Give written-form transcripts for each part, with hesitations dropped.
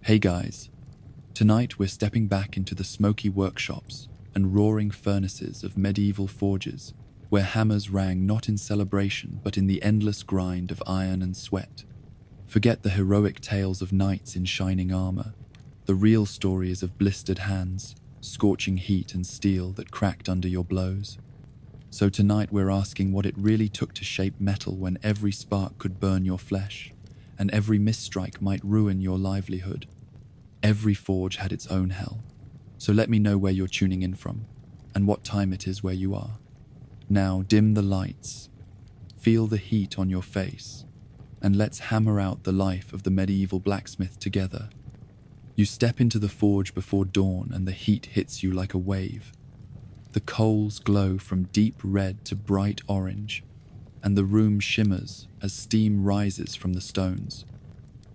Hey guys, tonight we're stepping back into the smoky workshops and roaring furnaces of medieval forges, where hammers rang not in celebration but in the endless grind of iron and sweat. Forget the heroic tales of knights in shining armor. The real story is of blistered hands, scorching heat and steel that cracked under your blows. So tonight we're asking what it really took to shape metal when every spark could burn your flesh, and every misstrike might ruin your livelihood. Every forge had its own hell. So let me know where you're tuning in from, and what time it is where you are. Now dim the lights, feel the heat on your face, and let's hammer out the life of the medieval blacksmith together. You step into the forge before dawn and the heat hits you like a wave. The coals glow from deep red to bright orange, and the room shimmers as steam rises from the stones.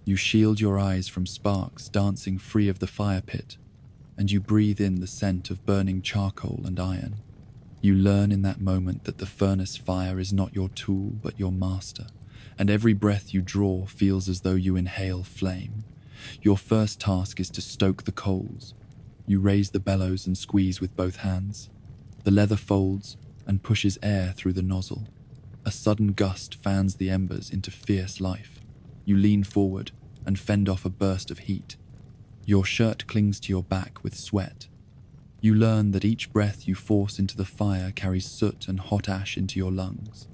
You shield your eyes from sparks dancing free of the fire pit, and you breathe in the scent of burning charcoal and iron. You learn in that moment that the furnace fire is not your tool but your master, and every breath you draw feels as though you inhale flame. Your first task is to stoke the coals. You raise the bellows and squeeze with both hands. The leather folds and pushes air through the nozzle. A sudden gust fans the embers into fierce life. You lean forward and fend off a burst of heat. Your shirt clings to your back with sweat. You learn that each breath you force into the fire carries soot and hot ash into your lungs,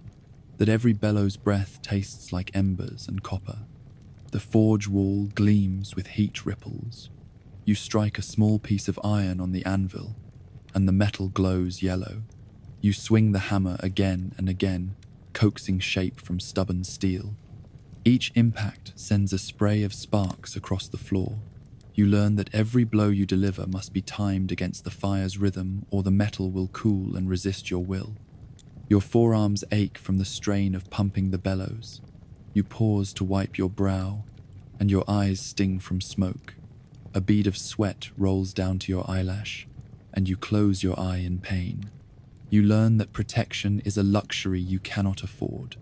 that every bellow's breath tastes like embers and copper. The forge wall gleams with heat ripples. You strike a small piece of iron on the anvil, and the metal glows yellow. You swing the hammer again and again, coaxing shape from stubborn steel. Each impact sends a spray of sparks across the floor. You learn that every blow you deliver must be timed against the fire's rhythm, or the metal will cool and resist your will. Your forearms ache from the strain of pumping the bellows. You pause to wipe your brow, and your eyes sting from smoke. A bead of sweat rolls down to your eyelash, and you close your eye in pain. You learn that protection is a luxury you cannot afford.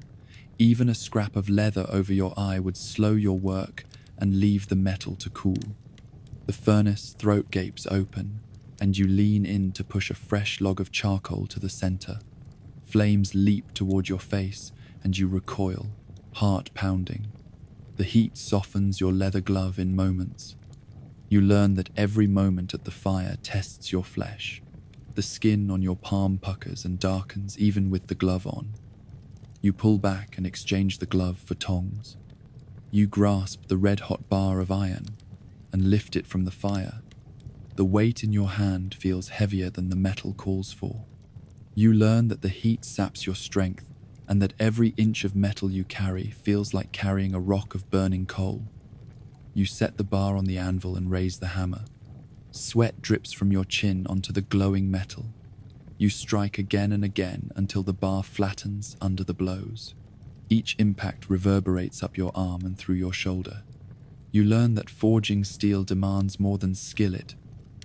Even a scrap of leather over your eye would slow your work and leave the metal to cool. The furnace throat gapes open, and you lean in to push a fresh log of charcoal to the center. Flames leap toward your face, and you recoil, heart pounding. The heat softens your leather glove in moments. You learn that every moment at the fire tests your flesh. The skin on your palm puckers and darkens even with the glove on. You pull back and exchange the glove for tongs. You grasp the red-hot bar of iron and lift it from the fire. The weight in your hand feels heavier than the metal calls for. You learn that the heat saps your strength, and that every inch of metal you carry feels like carrying a rock of burning coal. You set the bar on the anvil and raise the hammer. Sweat drips from your chin onto the glowing metal. You strike again and again until the bar flattens under the blows. Each impact reverberates up your arm and through your shoulder. You learn that forging steel demands more than skill, it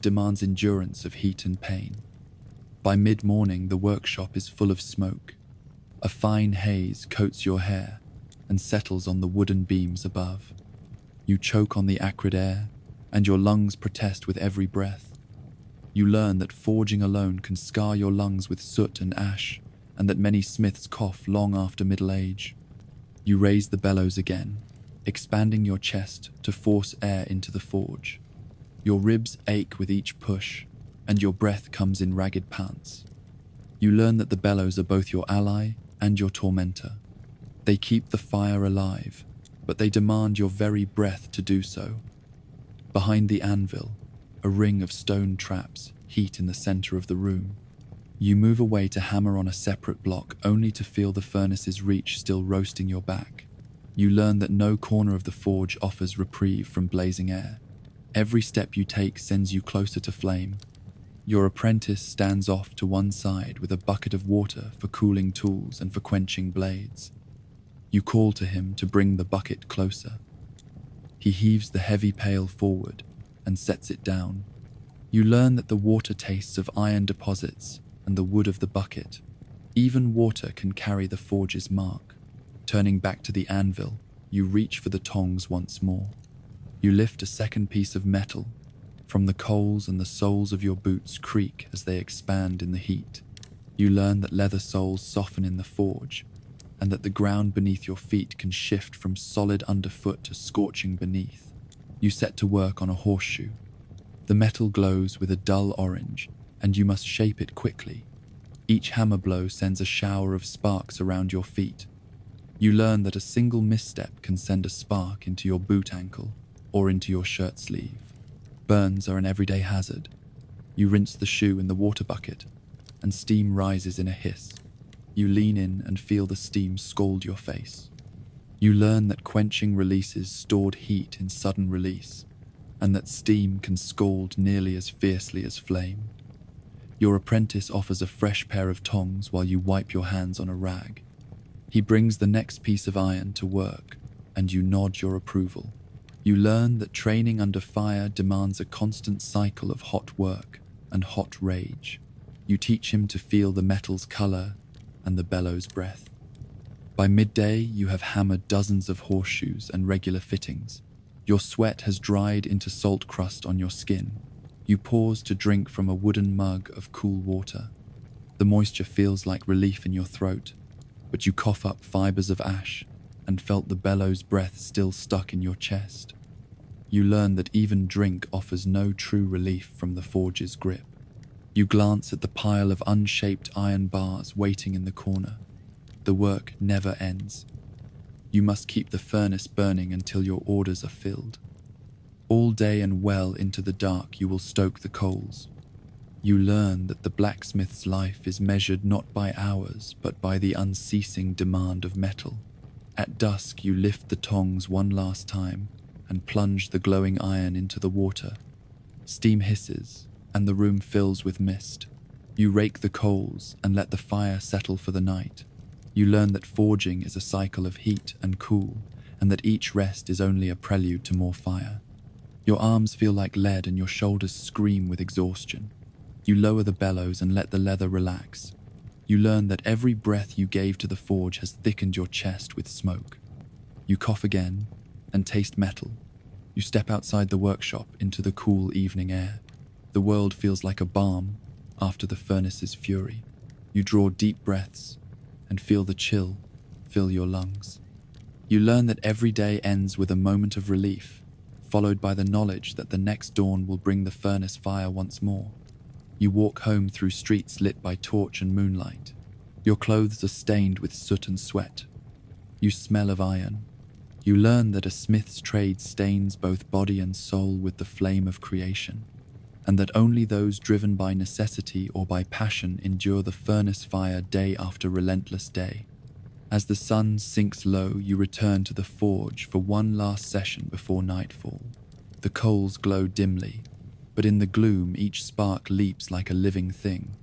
demands endurance of heat and pain. By mid-morning, the workshop is full of smoke. A fine haze coats your hair and settles on the wooden beams above. You choke on the acrid air, and your lungs protest with every breath. You learn that forging alone can scar your lungs with soot and ash, and that many smiths cough long after middle age. You raise the bellows again, expanding your chest to force air into the forge. Your ribs ache with each push, and your breath comes in ragged pants. You learn that the bellows are both your ally and your tormentor. They keep the fire alive, but they demand your very breath to do so. Behind the anvil, a ring of stone traps heat in the center of the room. You move away to hammer on a separate block, only to feel the furnace's reach still roasting your back. You learn that no corner of the forge offers reprieve from blazing air. Every step you take sends you closer to flame. Your apprentice stands off to one side with a bucket of water for cooling tools and for quenching blades. You call to him to bring the bucket closer. He heaves the heavy pail forward and sets it down. You learn that the water tastes of iron deposits and the wood of the bucket. Even water can carry the forge's mark. Turning back to the anvil, you reach for the tongs once more. You lift a second piece of metal from the coals, and the soles of your boots creak as they expand in the heat. You learn that leather soles soften in the forge, and that the ground beneath your feet can shift from solid underfoot to scorching beneath. You set to work on a horseshoe. The metal glows with a dull orange, and you must shape it quickly. Each hammer blow sends a shower of sparks around your feet. You learn that a single misstep can send a spark into your boot ankle or into your shirt sleeve. Burns are an everyday hazard. You rinse the shoe in the water bucket, and steam rises in a hiss. You lean in and feel the steam scald your face. You learn that quenching releases stored heat in sudden release, and that steam can scald nearly as fiercely as flame. Your apprentice offers a fresh pair of tongs while you wipe your hands on a rag. He brings the next piece of iron to work, and you nod your approval. You learn that training under fire demands a constant cycle of hot work and hot rage. You teach him to feel the metal's color and the bellow's breath. By midday, you have hammered dozens of horseshoes and regular fittings. Your sweat has dried into salt crust on your skin. You pause to drink from a wooden mug of cool water. The moisture feels like relief in your throat, but you cough up fibers of ash and felt the bellow's breath still stuck in your chest. You learn that even drink offers no true relief from the forge's grip. You glance at the pile of unshaped iron bars waiting in the corner. The work never ends. You must keep the furnace burning until your orders are filled. All day and well into the dark you will stoke the coals. You learn that the blacksmith's life is measured not by hours but by the unceasing demand of metal. At dusk you lift the tongs one last time and plunge the glowing iron into the water. Steam hisses, and the room fills with mist. You rake the coals and let the fire settle for the night. You learn that forging is a cycle of heat and cool, and that each rest is only a prelude to more fire. Your arms feel like lead and your shoulders scream with exhaustion. You lower the bellows and let the leather relax. You learn that every breath you gave to the forge has thickened your chest with smoke. You cough again and taste metal. You step outside the workshop into the cool evening air. The world feels like a balm after the furnace's fury. You draw deep breaths and feel the chill fill your lungs. You learn that every day ends with a moment of relief, followed by the knowledge that the next dawn will bring the furnace fire once more. You walk home through streets lit by torch and moonlight. Your clothes are stained with soot and sweat. You smell of iron. You learn that a smith's trade stains both body and soul with the flame of creation, and that only those driven by necessity or by passion endure the furnace fire day after relentless day. As the sun sinks low, you return to the forge for one last session before nightfall. The coals glow dimly, but in the gloom each spark leaps like a living thing.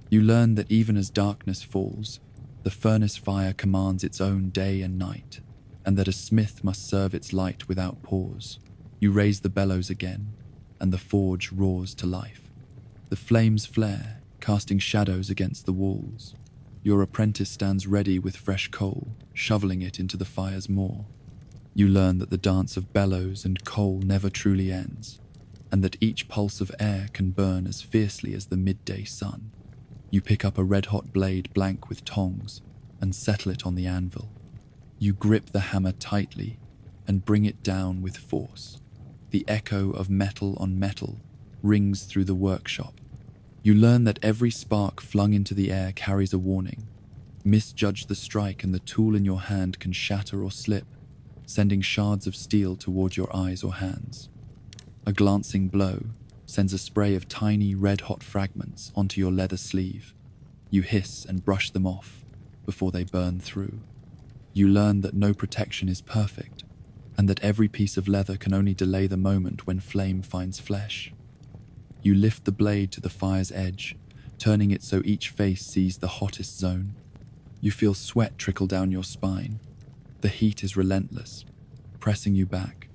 You learn that even as darkness falls, the furnace fire commands its own day and night, and that a smith must serve its light without pause. You raise the bellows again, and the forge roars to life. The flames flare, casting shadows against the walls. Your apprentice stands ready with fresh coal, shoveling it into the fire's maw. You learn that the dance of bellows and coal never truly ends, and that each pulse of air can burn as fiercely as the midday sun. You pick up a red-hot blade blank with tongs and settle it on the anvil. You grip the hammer tightly and bring it down with force. The echo of metal on metal rings through the workshop. You learn that every spark flung into the air carries a warning. Misjudge the strike and the tool in your hand can shatter or slip, sending shards of steel toward your eyes or hands. A glancing blow sends a spray of tiny red-hot fragments onto your leather sleeve. You hiss and brush them off before they burn through. You learn that no protection is perfect, and that every piece of leather can only delay the moment when flame finds flesh. You lift the blade to the fire's edge, turning it so each face sees the hottest zone. You feel sweat trickle down your spine. The heat is relentless, pressing you back,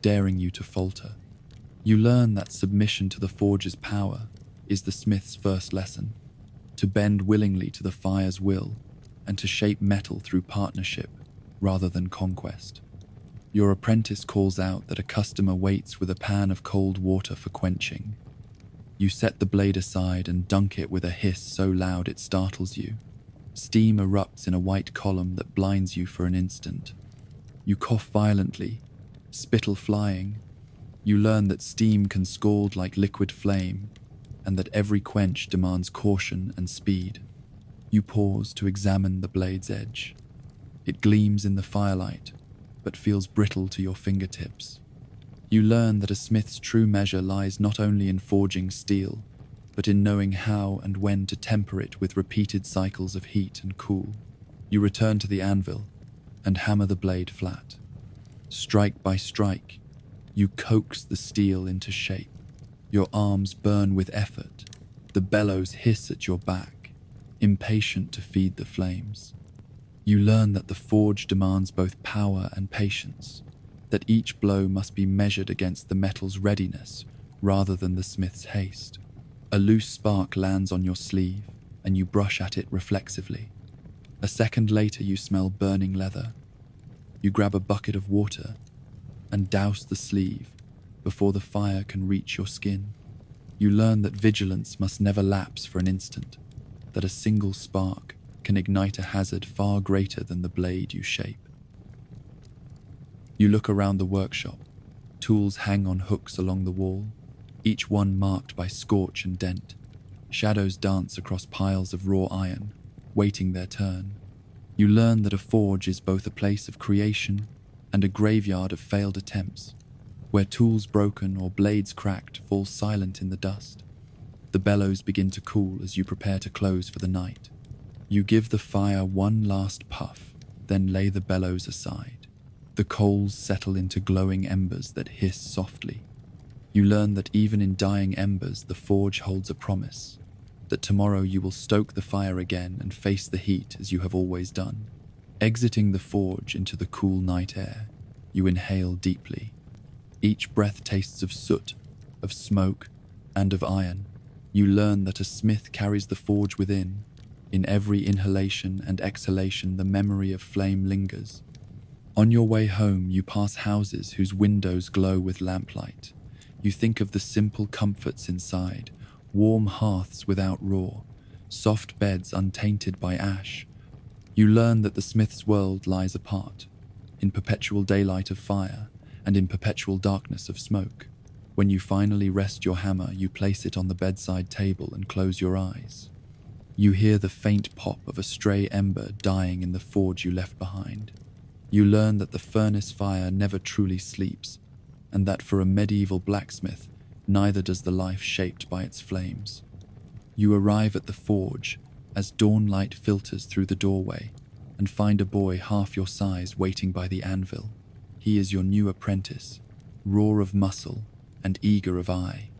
daring you to falter. You learn that submission to the forge's power is the smith's first lesson, to bend willingly to the fire's will and to shape metal through partnership rather than conquest. Your apprentice calls out that a customer waits with a pan of cold water for quenching. You set the blade aside and dunk it with a hiss so loud it startles you. Steam erupts in a white column that blinds you for an instant. You cough violently, spittle flying. You learn that steam can scald like liquid flame, and that every quench demands caution and speed. You pause to examine the blade's edge. It gleams in the firelight, but feels brittle to your fingertips. You learn that a smith's true measure lies not only in forging steel, but in knowing how and when to temper it with repeated cycles of heat and cool. You return to the anvil and hammer the blade flat. Strike by strike, you coax the steel into shape. Your arms burn with effort. The bellows hiss at your back, impatient to feed the flames. You learn that the forge demands both power and patience, that each blow must be measured against the metal's readiness rather than the smith's haste. A loose spark lands on your sleeve, and you brush at it reflexively. A second later, you smell burning leather. You grab a bucket of water and douse the sleeve before the fire can reach your skin. You learn that vigilance must never lapse for an instant, that a single spark can ignite a hazard far greater than the blade you shape. You look around the workshop. Tools hang on hooks along the wall, each one marked by scorch and dent. Shadows dance across piles of raw iron, waiting their turn. You learn that a forge is both a place of creation and a graveyard of failed attempts, where tools broken or blades cracked fall silent in the dust. The bellows begin to cool as you prepare to close for the night. You give the fire one last puff, then lay the bellows aside. The coals settle into glowing embers that hiss softly. You learn that even in dying embers, the forge holds a promise, that tomorrow you will stoke the fire again and face the heat as you have always done. Exiting the forge into the cool night air, you inhale deeply. Each breath tastes of soot, of smoke, and of iron. You learn that a smith carries the forge within. In every inhalation and exhalation, the memory of flame lingers. On your way home, you pass houses whose windows glow with lamplight. You think of the simple comforts inside, warm hearths without roar, soft beds untainted by ash. You learn that the smith's world lies apart, in perpetual daylight of fire and in perpetual darkness of smoke. When you finally rest your hammer, you place it on the bedside table and close your eyes. You hear the faint pop of a stray ember dying in the forge you left behind. You learn that the furnace fire never truly sleeps, and that for a medieval blacksmith, neither does the life shaped by its flames. You arrive at the forge as dawn light filters through the doorway and find a boy half your size waiting by the anvil. He is your new apprentice, raw of muscle and eager of eye.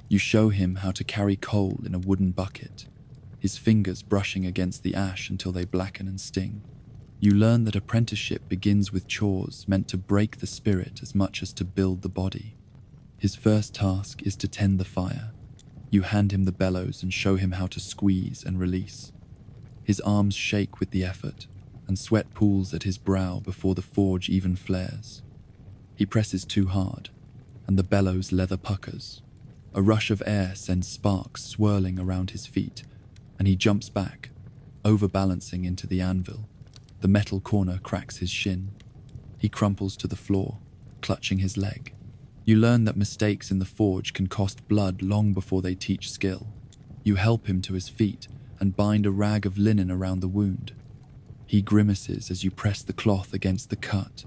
You show him how to carry coal in a wooden bucket, his fingers brushing against the ash until they blacken and sting. You learn that apprenticeship begins with chores meant to break the spirit as much as to build the body. His first task is to tend the fire. You hand him the bellows and show him how to squeeze and release. His arms shake with the effort, and sweat pools at his brow before the forge even flares. He presses too hard, and the bellows' leather puckers. A rush of air sends sparks swirling around his feet, and he jumps back, overbalancing into the anvil. The metal corner cracks his shin. He crumples to the floor, clutching his leg. You learn that mistakes in the forge can cost blood long before they teach skill. You help him to his feet and bind a rag of linen around the wound. He grimaces as you press the cloth against the cut.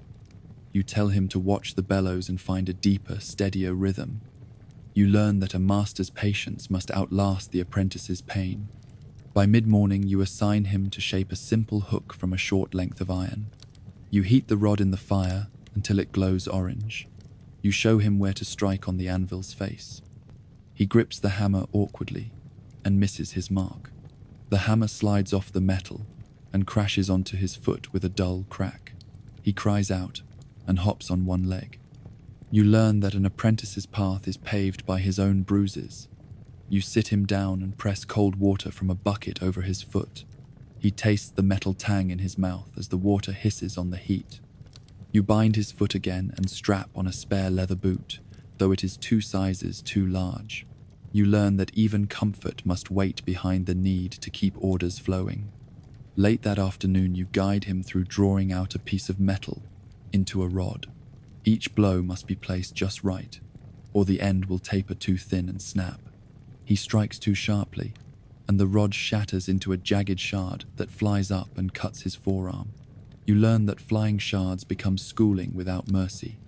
You tell him to watch the bellows and find a deeper, steadier rhythm. You learn that a master's patience must outlast the apprentice's pain. By mid-morning, you assign him to shape a simple hook from a short length of iron. You heat the rod in the fire until it glows orange. You show him where to strike on the anvil's face. He grips the hammer awkwardly and misses his mark. The hammer slides off the metal and crashes onto his foot with a dull crack. He cries out and hops on one leg. You learn that an apprentice's path is paved by his own bruises. You sit him down and press cold water from a bucket over his foot. He tastes the metal tang in his mouth as the water hisses on the heat. You bind his foot again and strap on a spare leather boot, though it is 2 sizes too large. You learn that even comfort must wait behind the need to keep orders flowing. Late that afternoon, you guide him through drawing out a piece of metal into a rod. Each blow must be placed just right, or the end will taper too thin and snap. He strikes too sharply, and the rod shatters into a jagged shard that flies up and cuts his forearm. You learn that flying shards become schooling without mercy.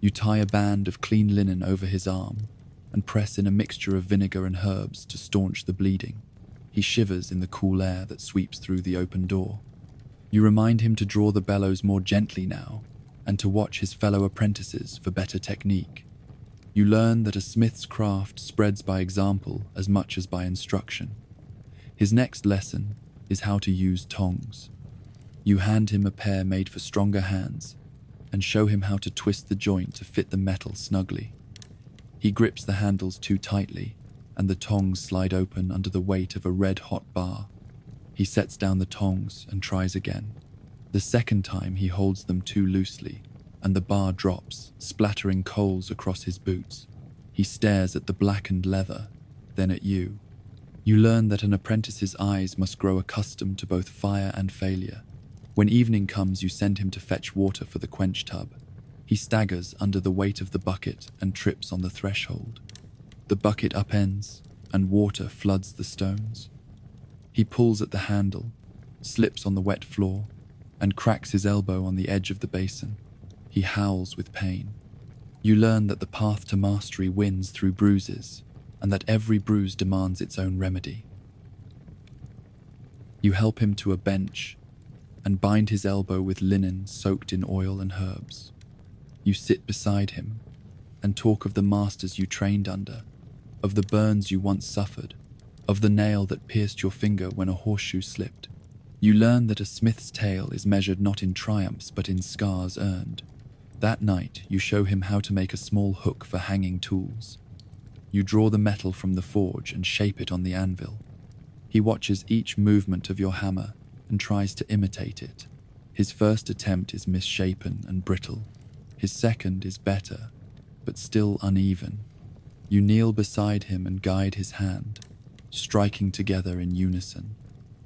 You tie a band of clean linen over his arm and press in a mixture of vinegar and herbs to staunch the bleeding. He shivers in the cool air that sweeps through the open door. You remind him to draw the bellows more gently now and to watch his fellow apprentices for better technique. You learn that a smith's craft spreads by example as much as by instruction. His next lesson is how to use tongs. You hand him a pair made for stronger hands and show him how to twist the joint to fit the metal snugly. He grips the handles too tightly, and the tongs slide open under the weight of a red-hot bar. He sets down the tongs and tries again. The second time he holds them too loosely, and the bar drops, splattering coals across his boots. He stares at the blackened leather, then at you. You learn that an apprentice's eyes must grow accustomed to both fire and failure. When evening comes, you send him to fetch water for the quench tub. He staggers under the weight of the bucket and trips on the threshold. The bucket upends, and water floods the stones. He pulls at the handle, slips on the wet floor, and cracks his elbow on the edge of the basin. He howls with pain. You learn that the path to mastery wins through bruises, and that every bruise demands its own remedy. You help him to a bench and bind his elbow with linen soaked in oil and herbs. You sit beside him and talk of the masters you trained under, of the burns you once suffered, of the nail that pierced your finger when a horseshoe slipped. You learn that a smith's tale is measured not in triumphs but in scars earned. That night, you show him how to make a small hook for hanging tools. You draw the metal from the forge and shape it on the anvil. He watches each movement of your hammer and tries to imitate it. His first attempt is misshapen and brittle. His second is better, but still uneven. You kneel beside him and guide his hand, striking together in unison.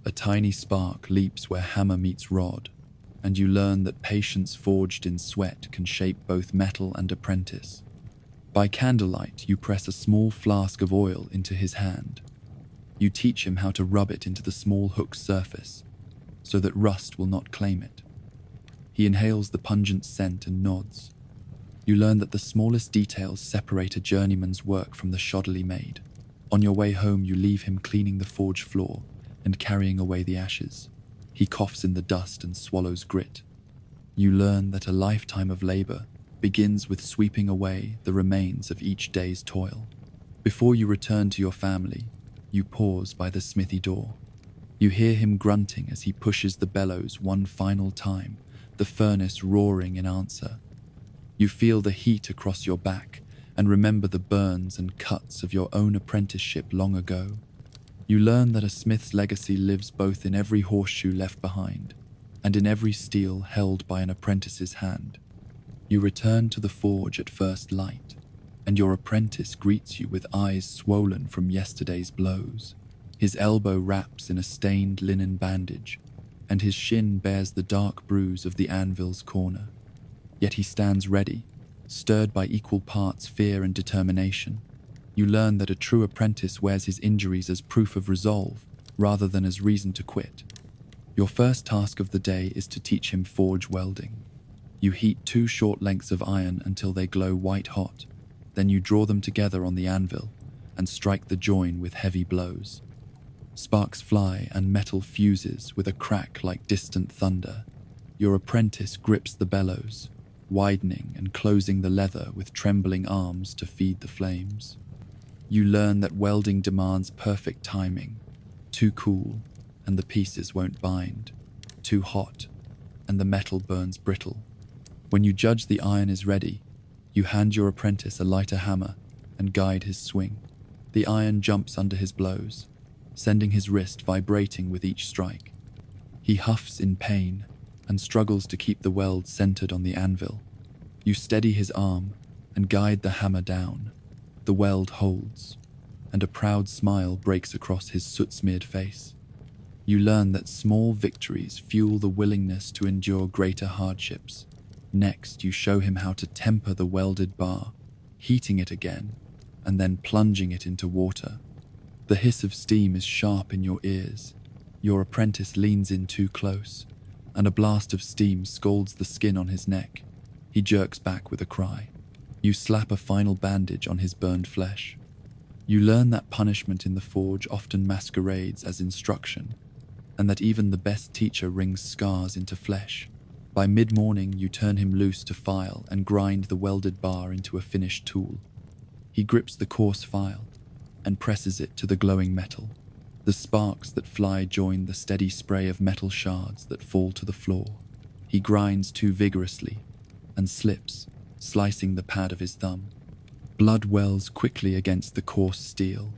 A tiny spark leaps where hammer meets rod, and you learn that patience forged in sweat can shape both metal and apprentice. By candlelight, you press a small flask of oil into his hand. You teach him how to rub it into the small hook's surface, so that rust will not claim it. He inhales the pungent scent and nods. You learn that the smallest details separate a journeyman's work from the shoddily made. On your way home, you leave him cleaning the forge floor and carrying away the ashes. He coughs in the dust and swallows grit. You learn that a lifetime of labor begins with sweeping away the remains of each day's toil. Before you return to your family, you pause by the smithy door. You hear him grunting as he pushes the bellows one final time, the furnace roaring in answer. You feel the heat across your back and remember the burns and cuts of your own apprenticeship long ago. You learn that a smith's legacy lives both in every horseshoe left behind and in every steel held by an apprentice's hand. You return to the forge at first light, and your apprentice greets you with eyes swollen from yesterday's blows. His elbow wraps in a stained linen bandage, and his shin bears the dark bruise of the anvil's corner. Yet he stands ready, stirred by equal parts fear and determination. You learn that a true apprentice wears his injuries as proof of resolve, rather than as reason to quit. Your first task of the day is to teach him forge welding. You heat 2 short lengths of iron until they glow white hot. Then you draw them together on the anvil and strike the join with heavy blows. Sparks fly and metal fuses with a crack like distant thunder. Your apprentice grips the bellows, widening and closing the leather with trembling arms to feed the flames. You learn that welding demands perfect timing. Too cool, and the pieces won't bind. Too hot, and the metal burns brittle. When you judge the iron is ready, you hand your apprentice a lighter hammer and guide his swing. The iron jumps under his blows, sending his wrist vibrating with each strike. He huffs in pain and struggles to keep the weld centered on the anvil. You steady his arm and guide the hammer down. The weld holds, and a proud smile breaks across his soot-smeared face. You learn that small victories fuel the willingness to endure greater hardships. Next, you show him how to temper the welded bar, heating it again, and then plunging it into water. The hiss of steam is sharp in your ears. Your apprentice leans in too close, and a blast of steam scalds the skin on his neck. He jerks back with a cry. You slap a final bandage on his burned flesh. You learn that punishment in the forge often masquerades as instruction, and that even the best teacher wrings scars into flesh. By mid-morning, you turn him loose to file and grind the welded bar into a finished tool. He grips the coarse file and presses it to the glowing metal. The sparks that fly join the steady spray of metal shards that fall to the floor. He grinds too vigorously and slips, slicing the pad of his thumb. Blood wells quickly against the coarse steel.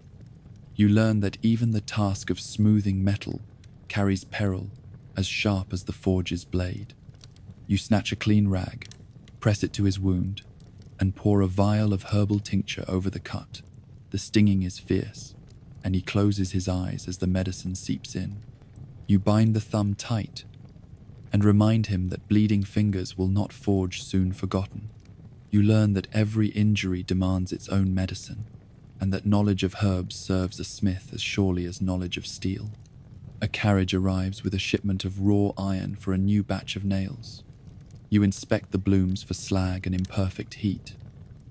You learn that even the task of smoothing metal carries peril as sharp as the forge's blade. You snatch a clean rag, press it to his wound, and pour a vial of herbal tincture over the cut. The stinging is fierce, and he closes his eyes as the medicine seeps in. You bind the thumb tight and remind him that bleeding fingers will not forge soon forgotten. You learn that every injury demands its own medicine, and that knowledge of herbs serves a smith as surely as knowledge of steel. A carriage arrives with a shipment of raw iron for a new batch of nails. You inspect the blooms for slag and imperfect heat.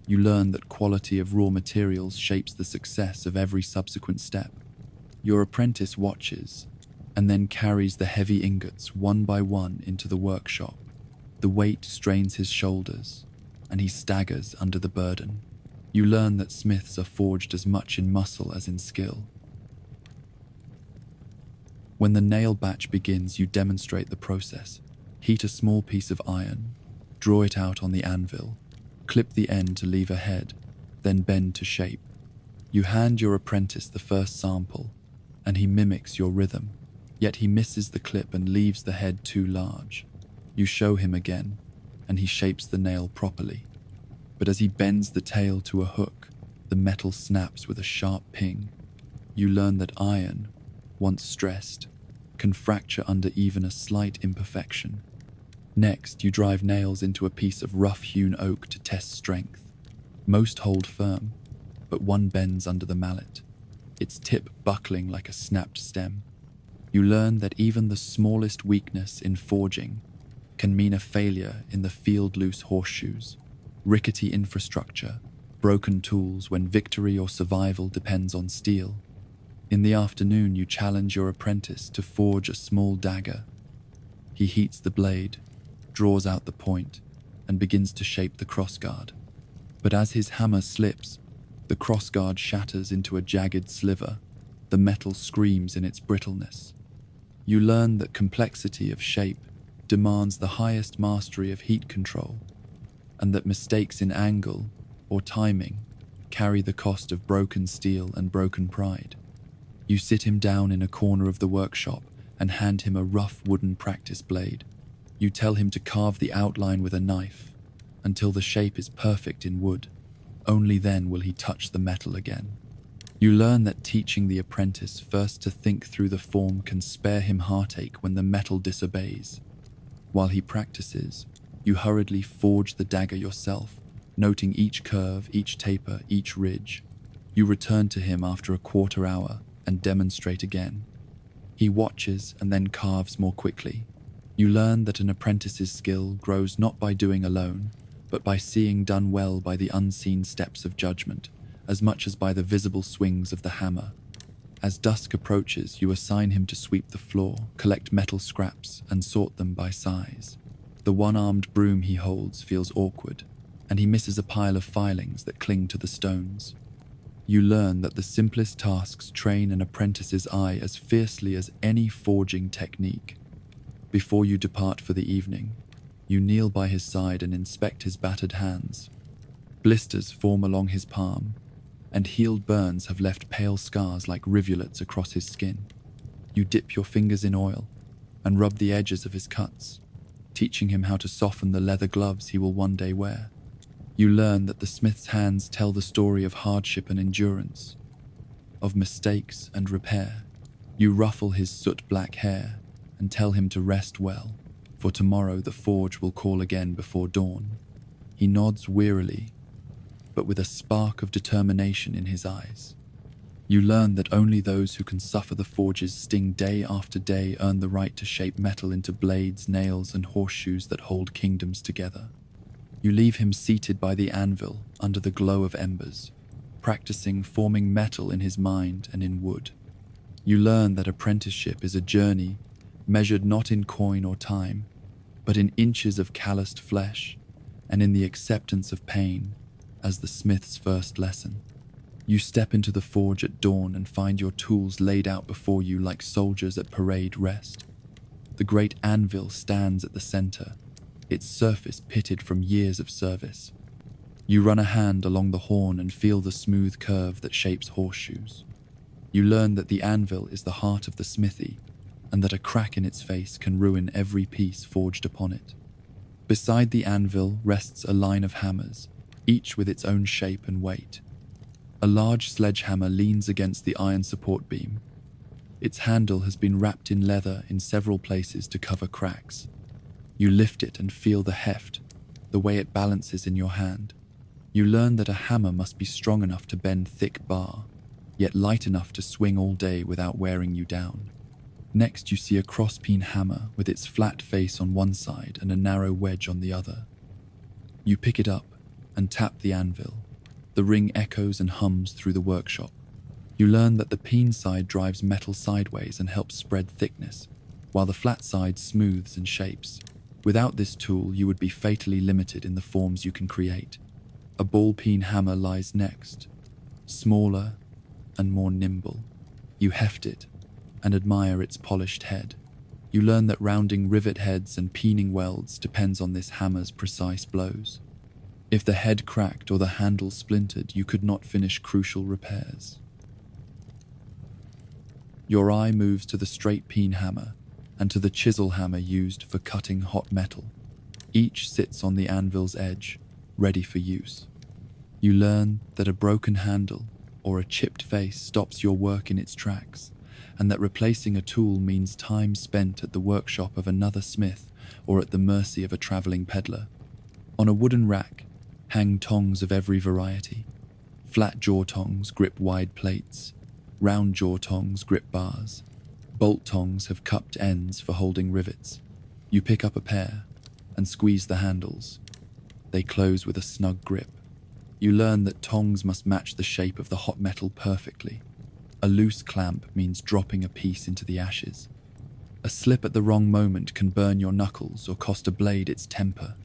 You learn that quality of raw materials shapes the success of every subsequent step. Your apprentice watches and then carries the heavy ingots one by one into the workshop. The weight strains his shoulders, and he staggers under the burden. You learn that smiths are forged as much in muscle as in skill. When the nail batch begins, you demonstrate the process. Heat a small piece of iron, draw it out on the anvil, clip the end to leave a head, then bend to shape. You hand your apprentice the first sample, and he mimics your rhythm, yet he misses the clip and leaves the head too large. You show him again, and he shapes the nail properly. But as he bends the tail to a hook, the metal snaps with a sharp ping. You learn that iron, once stressed, can fracture under even a slight imperfection. Next, you drive nails into a piece of rough-hewn oak to test strength. Most hold firm, but one bends under the mallet, its tip buckling like a snapped stem. You learn that even the smallest weakness in forging can mean a failure in the field-loose horseshoes, rickety infrastructure, broken tools when victory or survival depends on steel. In the afternoon, you challenge your apprentice to forge a small dagger. He heats the blade, draws out the point, and begins to shape the crossguard. But as his hammer slips, the crossguard shatters into a jagged sliver. The metal screams in its brittleness. You learn that complexity of shape demands the highest mastery of heat control, and that mistakes in angle or timing carry the cost of broken steel and broken pride. You sit him down in a corner of the workshop and hand him a rough wooden practice blade. You tell him to carve the outline with a knife until the shape is perfect in wood. Only then will he touch the metal again. You learn that teaching the apprentice first to think through the form can spare him heartache when the metal disobeys. While he practices, you hurriedly forge the dagger yourself, noting each curve, each taper, each ridge. You return to him after a quarter hour and demonstrate again. He watches and then carves more quickly. You learn that an apprentice's skill grows not by doing alone, but by seeing done well by the unseen steps of judgment, as much as by the visible swings of the hammer. As dusk approaches, you assign him to sweep the floor, collect metal scraps, and sort them by size. The one-armed broom he holds feels awkward, and he misses a pile of filings that cling to the stones. You learn that the simplest tasks train an apprentice's eye as fiercely as any forging technique. Before you depart for the evening, you kneel by his side and inspect his battered hands. Blisters form along his palm, and healed burns have left pale scars like rivulets across his skin. You dip your fingers in oil and rub the edges of his cuts, teaching him how to soften the leather gloves he will one day wear. You learn that the smith's hands tell the story of hardship and endurance, of mistakes and repair. You ruffle his soot-black hair and tell him to rest well, for tomorrow the forge will call again before dawn. He nods wearily, but with a spark of determination in his eyes. You learn that only those who can suffer the forge's sting day after day earn the right to shape metal into blades, nails, and horseshoes that hold kingdoms together. You leave him seated by the anvil under the glow of embers, practicing forming metal in his mind and in wood. You learn that apprenticeship is a journey measured not in coin or time, but in inches of calloused flesh and in the acceptance of pain as the smith's first lesson. You step into the forge at dawn and find your tools laid out before you like soldiers at parade rest. The great anvil stands at the center, its surface pitted from years of service. You run a hand along the horn and feel the smooth curve that shapes horseshoes. You learn that the anvil is the heart of the smithy, and that a crack in its face can ruin every piece forged upon it. Beside the anvil rests a line of hammers, each with its own shape and weight. A large sledgehammer leans against the iron support beam. Its handle has been wrapped in leather in several places to cover cracks. You lift it and feel the heft, the way it balances in your hand. You learn that a hammer must be strong enough to bend thick bar, yet light enough to swing all day without wearing you down. Next, you see a cross-peen hammer with its flat face on one side and a narrow wedge on the other. You pick it up and tap the anvil. The ring echoes and hums through the workshop. You learn that the peen side drives metal sideways and helps spread thickness, while the flat side smooths and shapes. Without this tool, you would be fatally limited in the forms you can create. A ball-peen hammer lies next, smaller and more nimble. You heft it and admire its polished head. You learn that rounding rivet heads and peening welds depends on this hammer's precise blows. If the head cracked or the handle splintered, you could not finish crucial repairs. Your eye moves to the straight peen hammer and to the chisel hammer used for cutting hot metal. Each sits on the anvil's edge, ready for use. You learn that a broken handle or a chipped face stops your work in its tracks, and that replacing a tool means time spent at the workshop of another smith or at the mercy of a traveling peddler. On a wooden rack hang tongs of every variety. Flat jaw tongs grip wide plates, round jaw tongs grip bars. Bolt tongs have cupped ends for holding rivets. You pick up a pair and squeeze the handles. They close with a snug grip. You learn that tongs must match the shape of the hot metal perfectly. A loose clamp means dropping a piece into the ashes. A slip at the wrong moment can burn your knuckles or cost a blade its temper.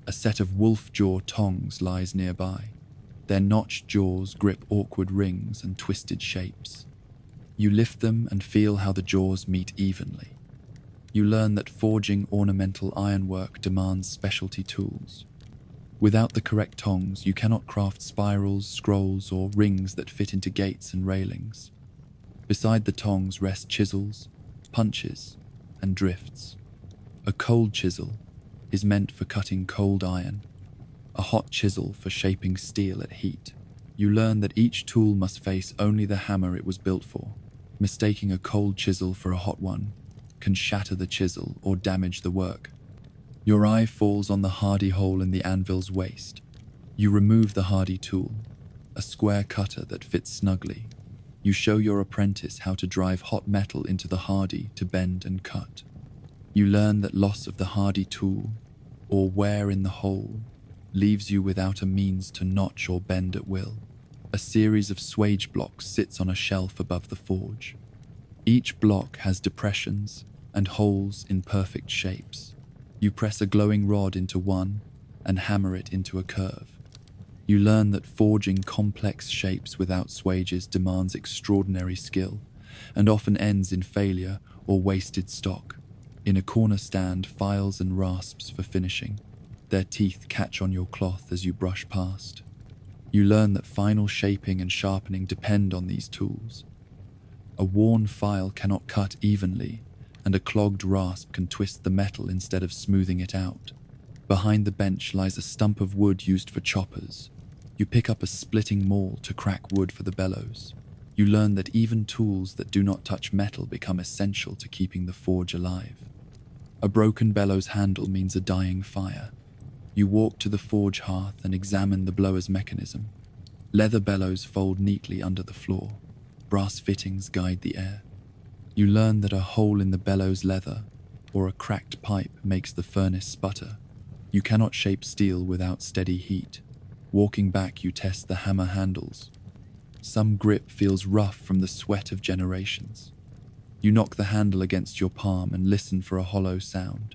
A set of wolf jaw tongs lies nearby. Their notched jaws grip awkward rings and twisted shapes. You lift them and feel how the jaws meet evenly. You learn that forging ornamental ironwork demands specialty tools. Without the correct tongs, you cannot craft spirals, scrolls, or rings that fit into gates and railings. Beside the tongs rest chisels, punches, and drifts. A cold chisel is meant for cutting cold iron, a hot chisel for shaping steel at heat. You learn that each tool must face only the hammer it was built for. Mistaking a cold chisel for a hot one can shatter the chisel or damage the work. Your eye falls on the hardy hole in the anvil's waist. You remove the hardy tool, a square cutter that fits snugly. You show your apprentice how to drive hot metal into the hardy to bend and cut. You learn that loss of the hardy tool, or wear in the hole, leaves you without a means to notch or bend at will. A series of swage blocks sits on a shelf above the forge. Each block has depressions and holes in perfect shapes. You press a glowing rod into one and hammer it into a curve. You learn that forging complex shapes without swages demands extraordinary skill and often ends in failure or wasted stock. In a corner stand files and rasps for finishing. Their teeth catch on your cloth as you brush past. You learn that final shaping and sharpening depend on these tools. A worn file cannot cut evenly, and a clogged rasp can twist the metal instead of smoothing it out. Behind the bench lies a stump of wood used for choppers. You pick up a splitting maul to crack wood for the bellows. You learn that even tools that do not touch metal become essential to keeping the forge alive. A broken bellows handle means a dying fire. You walk to the forge hearth and examine the blower's mechanism. Leather bellows fold neatly under the floor. Brass fittings guide the air. You learn that a hole in the bellows leather or a cracked pipe makes the furnace sputter. You cannot shape steel without steady heat. Walking back, you test the hammer handles. Some grip feels rough from the sweat of generations. You knock the handle against your palm and listen for a hollow sound.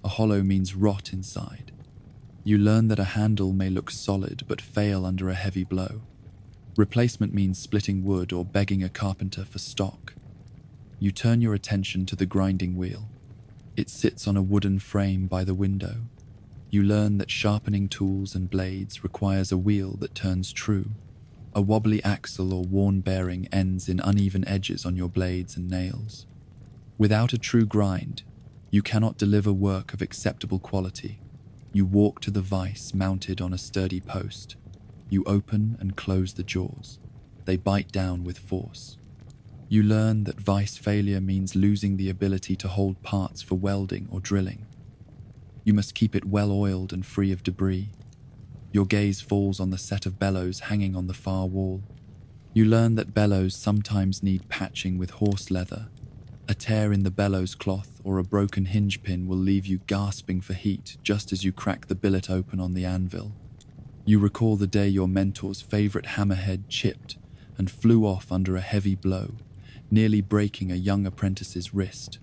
A hollow means rot inside. You learn that a handle may look solid but fail under a heavy blow. Replacement means splitting wood or begging a carpenter for stock. You turn your attention to the grinding wheel. It sits on a wooden frame by the window. You learn that sharpening tools and blades requires a wheel that turns true. A wobbly axle or worn bearing ends in uneven edges on your blades and nails. Without a true grind, you cannot deliver work of acceptable quality. You walk to the vise mounted on a sturdy post. You open and close the jaws. They bite down with force. You learn that vise failure means losing the ability to hold parts for welding or drilling. You must keep it well oiled and free of debris. Your gaze falls on the set of bellows hanging on the far wall. You learn that bellows sometimes need patching with horse leather. A tear in the bellows cloth or a broken hinge pin will leave you gasping for heat just as you crack the billet open on the anvil. You recall the day your mentor's favorite hammerhead chipped and flew off under a heavy blow, nearly breaking a young apprentice's wrist.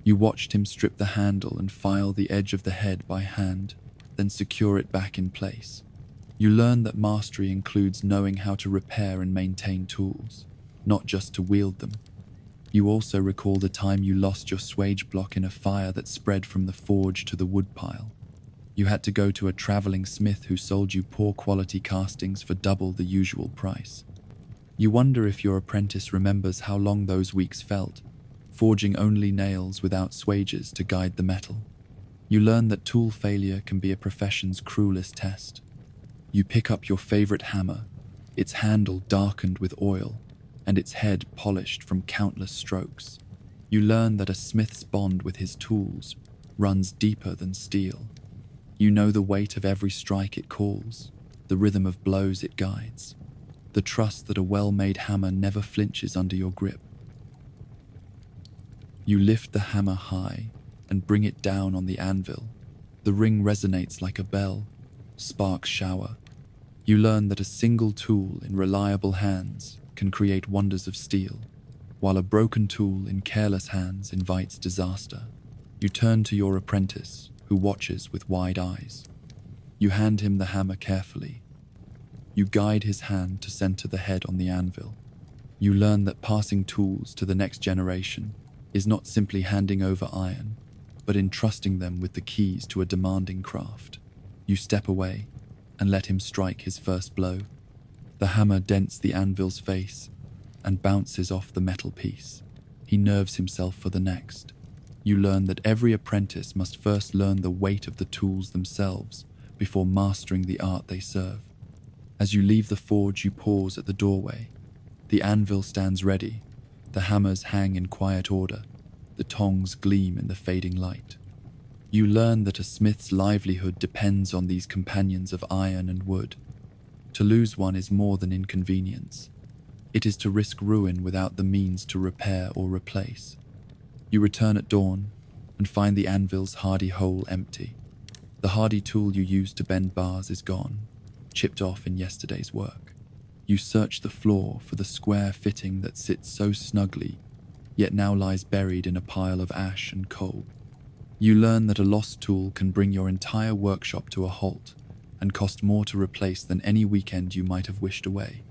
You watched him strip the handle and file the edge of the head by hand, then secure it back in place. You learn that mastery includes knowing how to repair and maintain tools, not just to wield them. You also recall the time you lost your swage block in a fire that spread from the forge to the woodpile. You had to go to a traveling smith who sold you poor quality castings for double the usual price. You wonder if your apprentice remembers how long those weeks felt, forging only nails without swages to guide the metal. You learn that tool failure can be a profession's cruelest test. You pick up your favorite hammer, its handle darkened with oil, and its head polished from countless strokes. You learn that a smith's bond with his tools runs deeper than steel. You know the weight of every strike it calls, the rhythm of blows it guides, the trust that a well-made hammer never flinches under your grip. You lift the hammer high and bring it down on the anvil. The ring resonates like a bell, sparks shower. You learn that a single tool in reliable hands can create wonders of steel, while a broken tool in careless hands invites disaster. You turn to your apprentice, who watches with wide eyes. You hand him the hammer carefully. You guide his hand to center the head on the anvil. You learn that passing tools to the next generation is not simply handing over iron, but entrusting them with the keys to a demanding craft. You step away and let him strike his first blow. The hammer dents the anvil's face and bounces off the metal piece. He nerves himself for the next. You learn that every apprentice must first learn the weight of the tools themselves before mastering the art they serve. As you leave the forge, you pause at the doorway. The anvil stands ready. The hammers hang in quiet order. The tongs gleam in the fading light. You learn that a smith's livelihood depends on these companions of iron and wood. To lose one is more than inconvenience. It is to risk ruin without the means to repair or replace. You return at dawn and find the anvil's hardy hole empty. The hardy tool you used to bend bars is gone, chipped off in yesterday's work. You search the floor for the square fitting that sits so snugly, yet now lies buried in a pile of ash and coal. You learn that a lost tool can bring your entire workshop to a halt and cost more to replace than any weekend you might have wished away.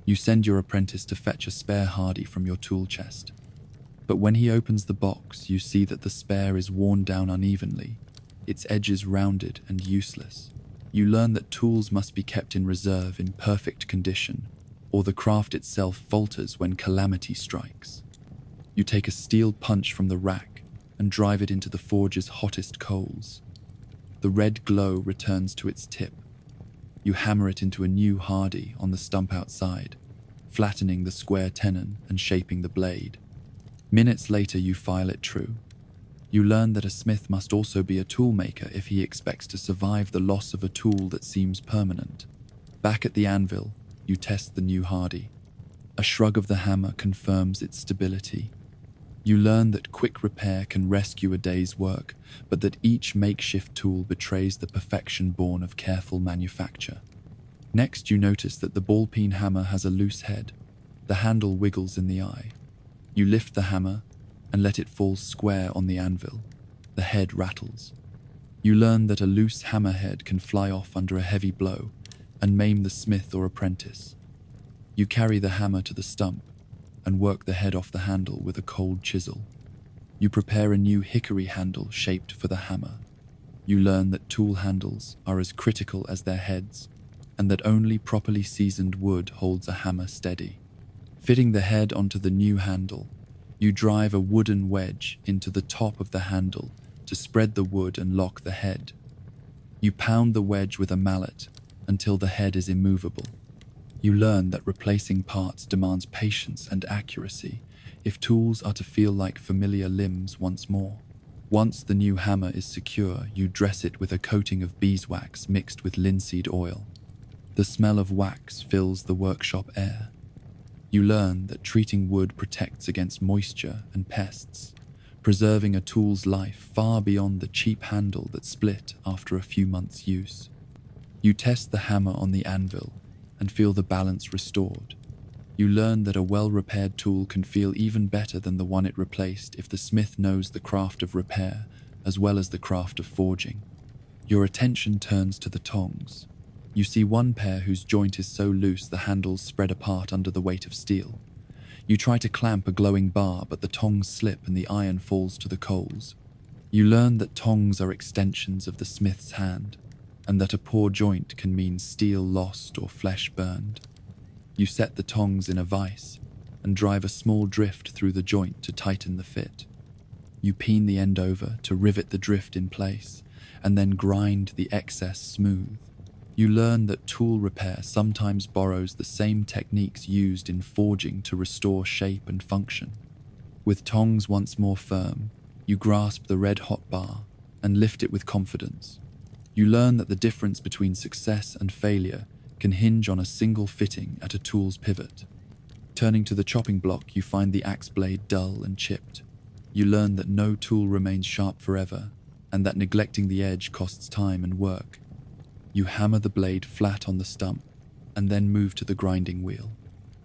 You send your apprentice to fetch a spare hardy from your tool chest. But when he opens the box, you see that the spare is worn down unevenly, its edges rounded and useless. You learn that tools must be kept in reserve in perfect condition, or the craft itself falters when calamity strikes. You take a steel punch from the rack and drive it into the forge's hottest coals. The red glow returns to its tip. You hammer it into a new hardy on the stump outside, flattening the square tenon and shaping the blade. Minutes later, you file it true. You learn that a smith must also be a toolmaker if he expects to survive the loss of a tool that seems permanent. Back at the anvil, you test the new hardy. A shrug of the hammer confirms its stability. You learn that quick repair can rescue a day's work, but that each makeshift tool betrays the perfection born of careful manufacture. Next, you notice that the ball-peen hammer has a loose head. The handle wiggles in the eye. You lift the hammer and let it fall square on the anvil. The head rattles. You learn that a loose hammerhead can fly off under a heavy blow and maim the smith or apprentice. You carry the hammer to the stump and work the head off the handle with a cold chisel. You prepare a new hickory handle shaped for the hammer. You learn that tool handles are as critical as their heads, and that only properly seasoned wood holds a hammer steady. Fitting the head onto the new handle, you drive a wooden wedge into the top of the handle to spread the wood and lock the head. You pound the wedge with a mallet until the head is immovable. You learn that replacing parts demands patience and accuracy if tools are to feel like familiar limbs once more. Once the new hammer is secure, you dress it with a coating of beeswax mixed with linseed oil. The smell of wax fills the workshop air. You learn that treating wood protects against moisture and pests, preserving a tool's life far beyond the cheap handle that split after a few months' use. You test the hammer on the anvil and feel the balance restored. You learn that a well-repaired tool can feel even better than the one it replaced if the smith knows the craft of repair as well as the craft of forging. Your attention turns to the tongs. You see one pair whose joint is so loose the handles spread apart under the weight of steel. You try to clamp a glowing bar, but the tongs slip and the iron falls to the coals. You learn that tongs are extensions of the smith's hand, and that a poor joint can mean steel lost or flesh burned. You set the tongs in a vise and drive a small drift through the joint to tighten the fit. You peen the end over to rivet the drift in place, and then grind the excess smooth. You learn that tool repair sometimes borrows the same techniques used in forging to restore shape and function. With tongs once more firm, you grasp the red-hot bar and lift it with confidence. You learn that the difference between success and failure can hinge on a single fitting at a tool's pivot. Turning to the chopping block, you find the axe blade dull and chipped. You learn that no tool remains sharp forever, and that neglecting the edge costs time and work. You hammer the blade flat on the stump, and then move to the grinding wheel.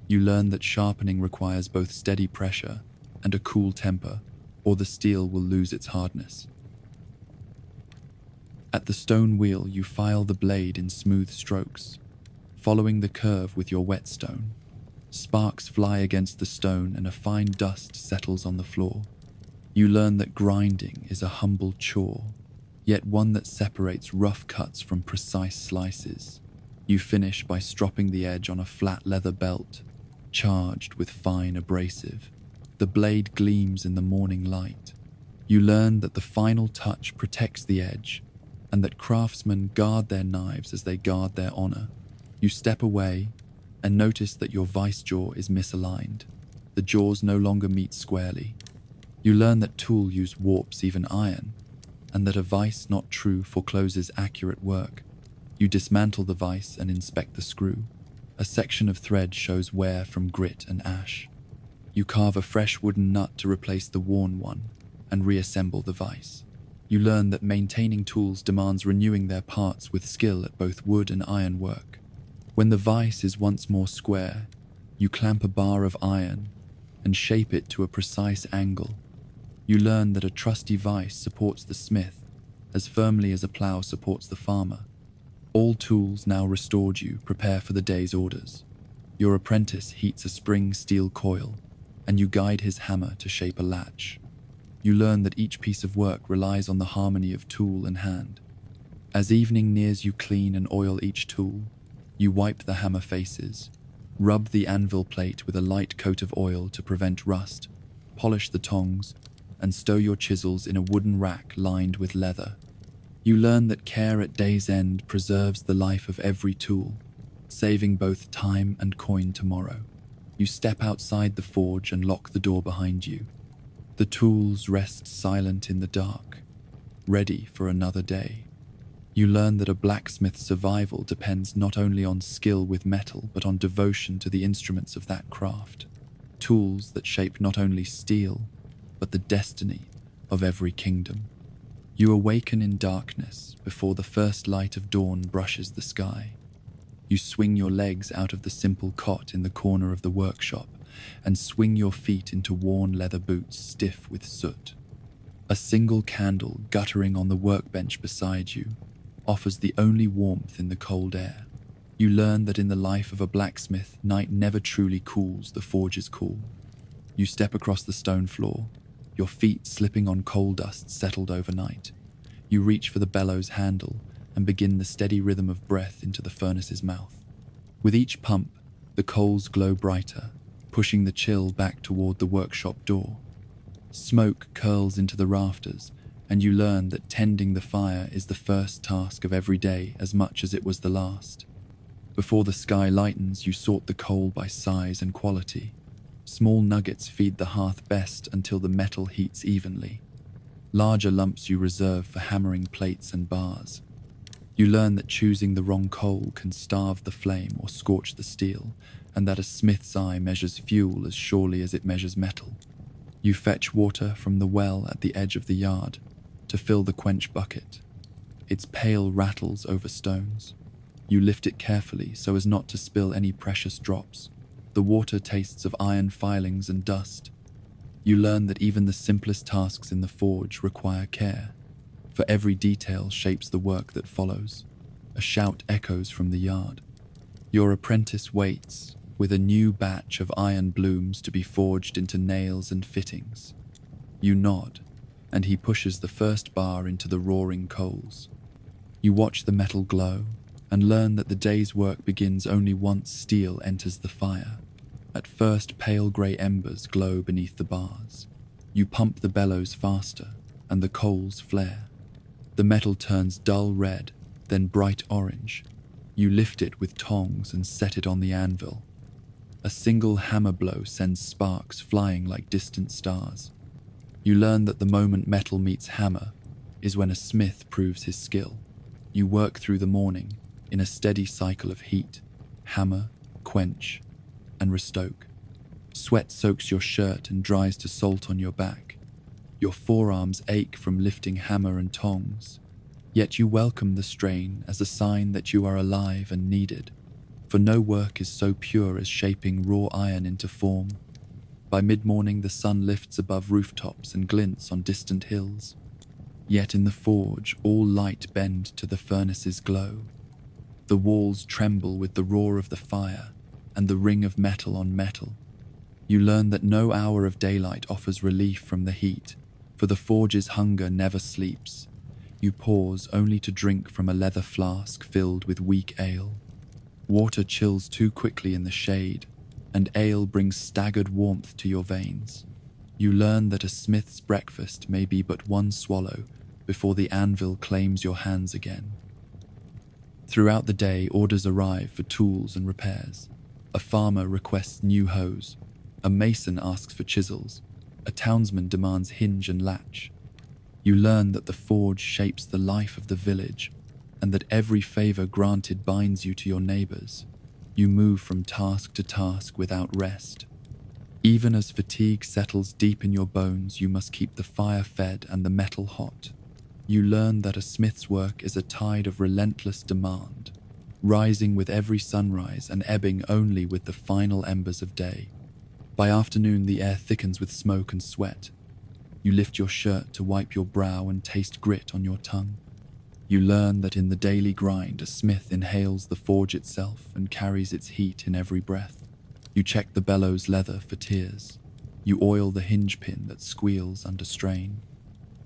You learn that sharpening requires both steady pressure and a cool temper, or the steel will lose its hardness. At the stone wheel, you file the blade in smooth strokes, following the curve with your whetstone. Sparks fly against the stone and a fine dust settles on the floor. You learn that grinding is a humble chore, yet one that separates rough cuts from precise slices. You finish by stropping the edge on a flat leather belt, charged with fine abrasive. The blade gleams in the morning light. You learn that the final touch protects the edge, and that craftsmen guard their knives as they guard their honor. You step away and notice that your vice jaw is misaligned. The jaws no longer meet squarely. You learn that tool use warps even iron, and that a vise not true forecloses accurate work. You dismantle the vise and inspect the screw. A section of thread shows wear from grit and ash. You carve a fresh wooden nut to replace the worn one and reassemble the vise. You learn that maintaining tools demands renewing their parts with skill at both wood and iron work. When the vise is once more square, you clamp a bar of iron and shape it to a precise angle. You learn that a trusty vise supports the smith as firmly as a plough supports the farmer. All tools now restored, you prepare for the day's orders. Your apprentice heats a spring steel coil, and you guide his hammer to shape a latch. You learn that each piece of work relies on the harmony of tool and hand. As evening nears, you clean and oil each tool. You wipe the hammer faces, rub the anvil plate with a light coat of oil to prevent rust, polish the tongs, and stow your chisels in a wooden rack lined with leather. You learn that care at day's end preserves the life of every tool, saving both time and coin tomorrow. You step outside the forge and lock the door behind you. The tools rest silent in the dark, ready for another day. You learn that a blacksmith's survival depends not only on skill with metal, but on devotion to the instruments of that craft. Tools that shape not only steel, but the destiny of every kingdom. You awaken in darkness before the first light of dawn brushes the sky. You swing your legs out of the simple cot in the corner of the workshop and swing your feet into worn leather boots stiff with soot. A single candle guttering on the workbench beside you offers the only warmth in the cold air. You learn that in the life of a blacksmith, night never truly cools the forge's cool. You step across the stone floor, your feet slipping on coal dust settled overnight. You reach for the bellows handle and begin the steady rhythm of breath into the furnace's mouth. With each pump, the coals glow brighter, pushing the chill back toward the workshop door. Smoke curls into the rafters, and you learn that tending the fire is the first task of every day as much as it was the last. Before the sky lightens, you sort the coal by size and quality. Small nuggets feed the hearth best until the metal heats evenly. Larger lumps you reserve for hammering plates and bars. You learn that choosing the wrong coal can starve the flame or scorch the steel, and that a smith's eye measures fuel as surely as it measures metal. You fetch water from the well at the edge of the yard to fill the quench bucket. Its pail rattles over stones. You lift it carefully so as not to spill any precious drops. The water tastes of iron filings and dust. You learn that even the simplest tasks in the forge require care, for every detail shapes the work that follows. A shout echoes from the yard. Your apprentice waits, with a new batch of iron blooms to be forged into nails and fittings. You nod, and he pushes the first bar into the roaring coals. You watch the metal glow, and learn that the day's work begins only once steel enters the fire. At first, pale grey embers glow beneath the bars. You pump the bellows faster, and the coals flare. The metal turns dull red, then bright orange. You lift it with tongs and set it on the anvil. A single hammer blow sends sparks flying like distant stars. You learn that the moment metal meets hammer is when a smith proves his skill. You work through the morning in a steady cycle of heat, hammer, quench, and restoke. Sweat soaks your shirt and dries to salt on your back. Your forearms ache from lifting hammer and tongs, yet you welcome the strain as a sign that you are alive and needed, for no work is so pure as shaping raw iron into form. By mid-morning, the sun lifts above rooftops and glints on distant hills. Yet in the forge, all light bend to the furnace's glow. The walls tremble with the roar of the fire and the ring of metal on metal. You learn that no hour of daylight offers relief from the heat, for the forge's hunger never sleeps. You pause only to drink from a leather flask filled with weak ale. Water chills too quickly in the shade, and ale brings staggered warmth to your veins. You learn that a smith's breakfast may be but one swallow before the anvil claims your hands again. Throughout the day, orders arrive for tools and repairs. A farmer requests new hoes. A mason asks for chisels. A townsman demands hinge and latch. You learn that the forge shapes the life of the village, and that every favor granted binds you to your neighbors. You move from task to task without rest. Even as fatigue settles deep in your bones, you must keep the fire fed and the metal hot. You learn that a smith's work is a tide of relentless demand, rising with every sunrise and ebbing only with the final embers of day. By afternoon, the air thickens with smoke and sweat. You lift your shirt to wipe your brow and taste grit on your tongue. You learn that in the daily grind, a smith inhales the forge itself and carries its heat in every breath. You check the bellows leather for tears. You oil the hinge pin that squeals under strain.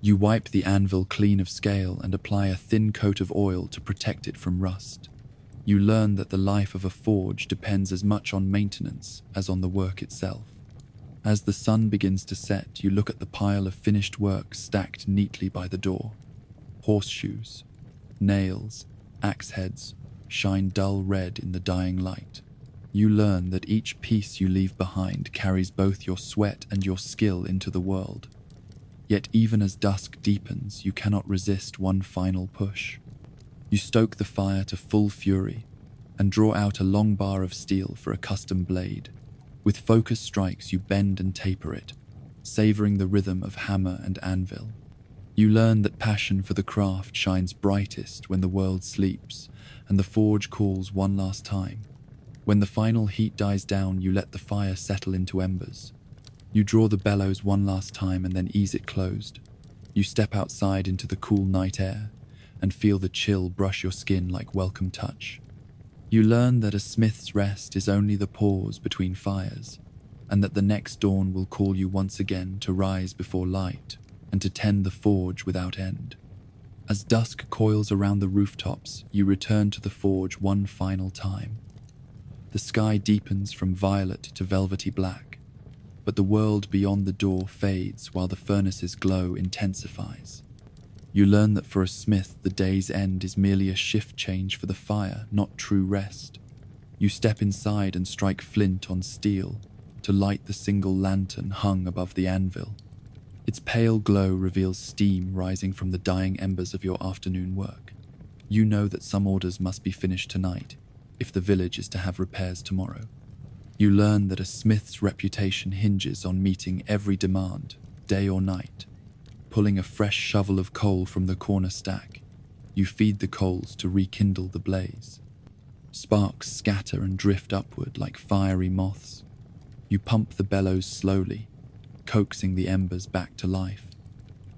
You wipe the anvil clean of scale and apply a thin coat of oil to protect it from rust. You learn that the life of a forge depends as much on maintenance as on the work itself. As the sun begins to set, you look at the pile of finished work stacked neatly by the door. Horseshoes, nails, axe heads shine dull red in the dying light. You learn that each piece you leave behind carries both your sweat and your skill into the world. Yet even as dusk deepens, you cannot resist one final push. You stoke the fire to full fury and draw out a long bar of steel for a custom blade. With focused strikes, you bend and taper it, savoring the rhythm of hammer and anvil. You learn that passion for the craft shines brightest when the world sleeps and the forge calls one last time. When the final heat dies down, you let the fire settle into embers. You draw the bellows one last time and then ease it closed. You step outside into the cool night air and feel the chill brush your skin like welcome touch. You learn that a smith's rest is only the pause between fires, and that the next dawn will call you once again to rise before light and to tend the forge without end. As dusk coils around the rooftops, you return to the forge one final time. The sky deepens from violet to velvety black, but the world beyond the door fades while the furnace's glow intensifies. You learn that for a smith, the day's end is merely a shift change for the fire, not true rest. You step inside and strike flint on steel to light the single lantern hung above the anvil. Its pale glow reveals steam rising from the dying embers of your afternoon work. You know that some orders must be finished tonight if the village is to have repairs tomorrow. You learn that a smith's reputation hinges on meeting every demand, day or night. Pulling a fresh shovel of coal from the corner stack, you feed the coals to rekindle the blaze. Sparks scatter and drift upward like fiery moths. You pump the bellows slowly, coaxing the embers back to life.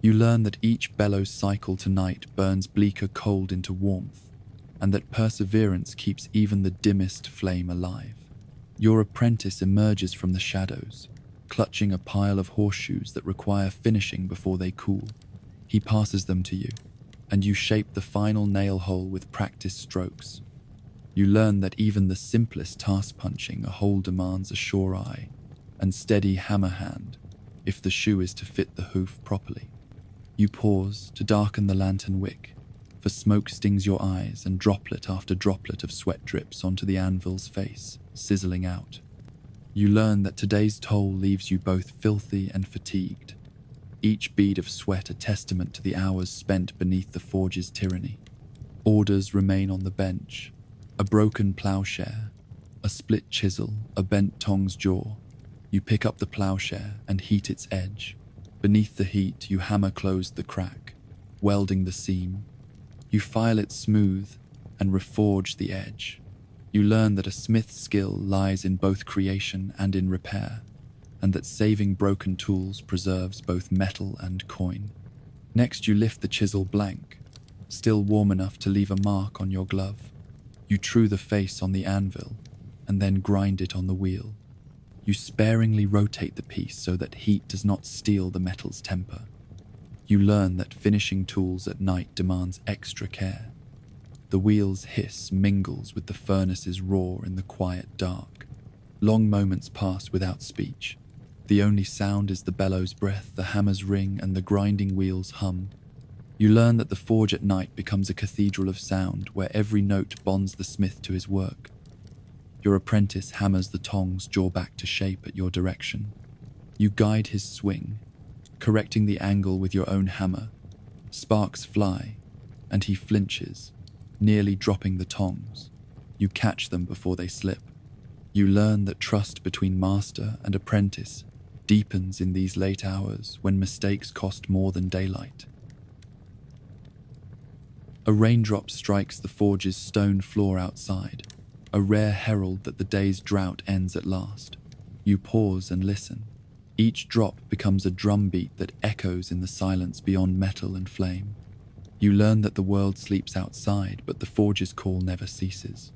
You learn that each bellows cycle tonight burns bleaker cold into warmth, and that perseverance keeps even the dimmest flame alive. Your apprentice emerges from the shadows, clutching a pile of horseshoes that require finishing before they cool. He passes them to you, and you shape the final nail hole with practiced strokes. You learn that even the simplest task punching a hole demands a sure eye and steady hammer hand if the shoe is to fit the hoof properly. You pause to darken the lantern wick, for smoke stings your eyes and droplet after droplet of sweat drips onto the anvil's face, sizzling out. You learn that today's toll leaves you both filthy and fatigued, each bead of sweat a testament to the hours spent beneath the forge's tyranny. Orders remain on the bench, a broken plowshare, a split chisel, a bent tong's jaw. You pick up the plowshare and heat its edge. Beneath the heat, you hammer close the crack, welding the seam. You file it smooth and reforge the edge. You learn that a smith's skill lies in both creation and in repair, and that saving broken tools preserves both metal and coin. Next, you lift the chisel blank, still warm enough to leave a mark on your glove. You true the face on the anvil, and then grind it on the wheel. You sparingly rotate the piece so that heat does not steal the metal's temper. You learn that finishing tools at night demands extra care. The wheel's hiss mingles with the furnace's roar in the quiet dark. Long moments pass without speech. The only sound is the bellow's breath, the hammer's ring, and the grinding wheel's hum. You learn that the forge at night becomes a cathedral of sound where every note bonds the smith to his work. Your apprentice hammers the tongs jaw back to shape at your direction. You guide his swing, correcting the angle with your own hammer. Sparks fly, and he flinches, nearly dropping the tongs. You catch them before they slip. You learn that trust between master and apprentice deepens in these late hours when mistakes cost more than daylight. A raindrop strikes the forge's stone floor outside, a rare herald that the day's drought ends at last. You pause and listen. Each drop becomes a drumbeat that echoes in the silence beyond metal and flame. You learn that the world sleeps outside, but the forge's call never ceases.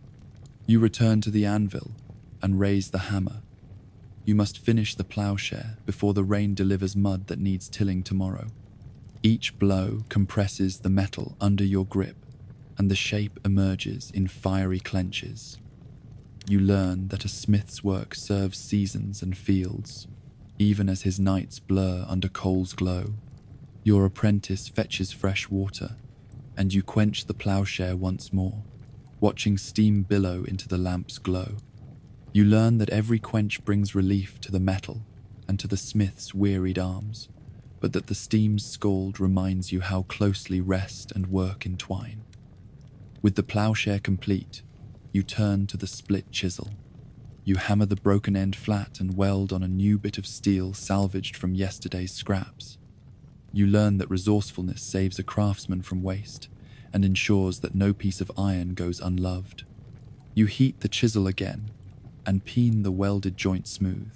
You return to the anvil and raise the hammer. You must finish the plowshare before the rain delivers mud that needs tilling tomorrow. Each blow compresses the metal under your grip, and the shape emerges in fiery clenches. You learn that a smith's work serves seasons and fields. even as his nights blur under coal's glow. Your apprentice fetches fresh water, and you quench the plowshare once more, watching steam billow into the lamp's glow. You learn that every quench brings relief to the metal and to the smith's wearied arms, but that the steam's scald reminds you how closely rest and work entwine. With the plowshare complete, you turn to the split chisel. You hammer the broken end flat and weld on a new bit of steel salvaged from yesterday's scraps. You learn that resourcefulness saves a craftsman from waste and ensures that no piece of iron goes unloved. You heat the chisel again and peen the welded joint smooth.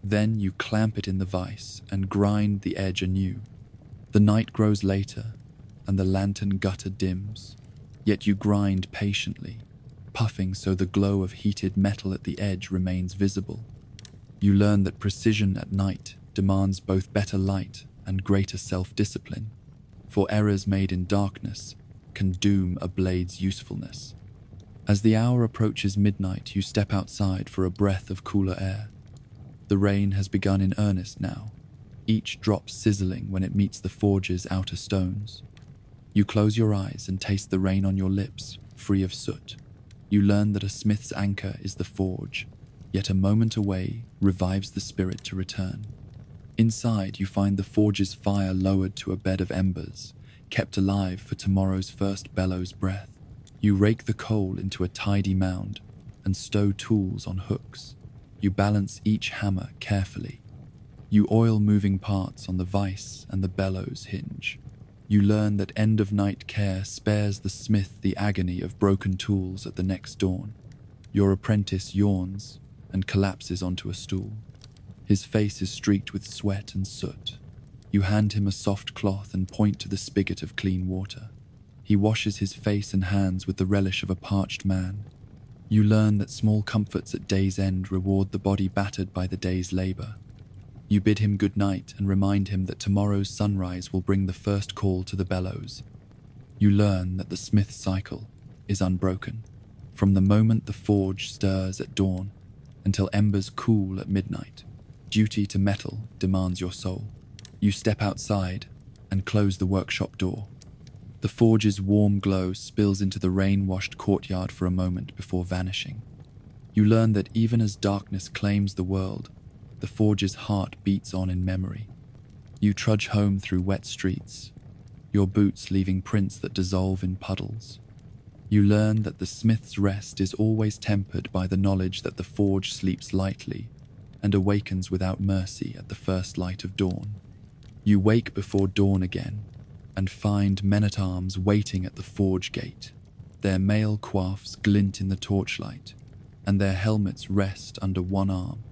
Then you clamp it in the vise and grind the edge anew. The night grows later and the lantern gutter dims, yet you grind patiently, puffing so the glow of heated metal at the edge remains visible. You learn that precision at night demands both better light and greater self-discipline, for errors made in darkness can doom a blade's usefulness. As the hour approaches midnight, you step outside for a breath of cooler air. The rain has begun in earnest now, each drop sizzling when it meets the forge's outer stones. You close your eyes and taste the rain on your lips, free of soot. You learn that a smith's anchor is the forge, yet a moment away revives the spirit to return. Inside, you find the forge's fire lowered to a bed of embers, kept alive for tomorrow's first bellows breath. You rake the coal into a tidy mound and stow tools on hooks. You balance each hammer carefully. You oil moving parts on the vise and the bellows hinge. You learn that end-of-night care spares the smith the agony of broken tools at the next dawn. Your apprentice yawns and collapses onto a stool. His face is streaked with sweat and soot. You hand him a soft cloth and point to the spigot of clean water. He washes his face and hands with the relish of a parched man. You learn that small comforts at day's end reward the body battered by the day's labor. You bid him good night and remind him that tomorrow's sunrise will bring the first call to the bellows. You learn that the smith's cycle is unbroken, from the moment the forge stirs at dawn until embers cool at midnight. Duty to metal demands your soul. You step outside and close the workshop door. The forge's warm glow spills into the rain-washed courtyard for a moment before vanishing. You learn that even as darkness claims the world, the forge's heart beats on in memory. You trudge home through wet streets, your boots leaving prints that dissolve in puddles. You learn that the smith's rest is always tempered by the knowledge that the forge sleeps lightly and awakens without mercy at the first light of dawn. You wake before dawn again and find men-at-arms waiting at the forge gate. Their mail coifs glint in the torchlight, and their helmets rest under one arm.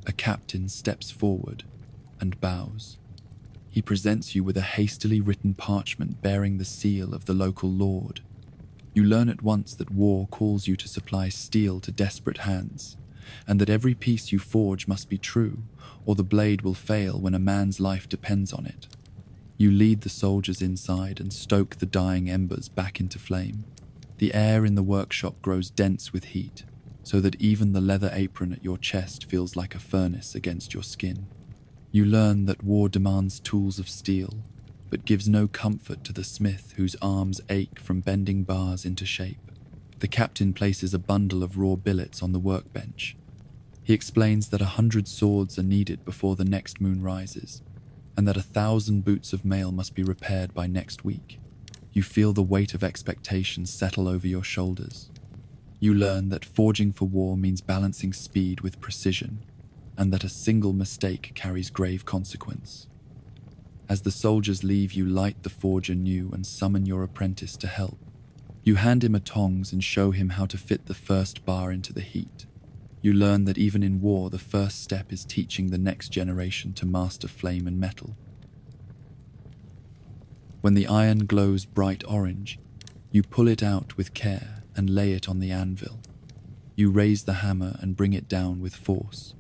A captain steps forward and bows. He presents you with a hastily written parchment bearing the seal of the local lord. You learn at once that war calls you to supply steel to desperate hands, and that every piece you forge must be true, or the blade will fail when a man's life depends on it. You lead the soldiers inside and stoke the dying embers back into flame. The air in the workshop grows dense with heat, so that even the leather apron at your chest feels like a furnace against your skin. You learn that war demands tools of steel, but gives no comfort to the smith whose arms ache from bending bars into shape. The captain places a bundle of raw billets on the workbench. He explains that 100 swords are needed before the next moon rises, and that 1,000 boots of mail must be repaired by next week. You feel the weight of expectation settle over your shoulders. You learn that forging for war means balancing speed with precision, and that a single mistake carries grave consequence. As the soldiers leave, you light the forge anew and summon your apprentice to help. You hand him a tongs and show him how to fit the first bar into the heat. You learn that even in war, the first step is teaching the next generation to master flame and metal. When the iron glows bright orange, you pull it out with care and lay it on the anvil. You raise the hammer and bring it down with force.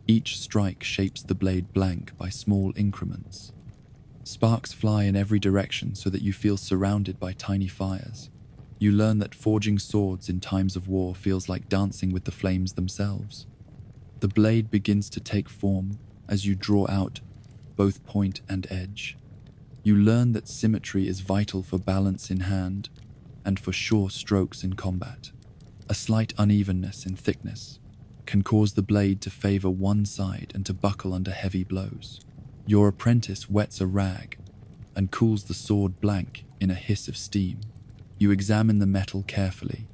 Each strike shapes the blade blank by small increments. Sparks fly in every direction so that you feel surrounded by tiny fires. You learn that forging swords in times of war feels like dancing with the flames themselves. The blade begins to take form, as you draw out both point and edge. You learn that symmetry is vital for balance in hand and for sure strokes in combat. A slight unevenness in thickness can cause the blade to favor one side and to buckle under heavy blows. Your apprentice wets a rag and cools the sword blank in a hiss of steam. You examine the metal carefully.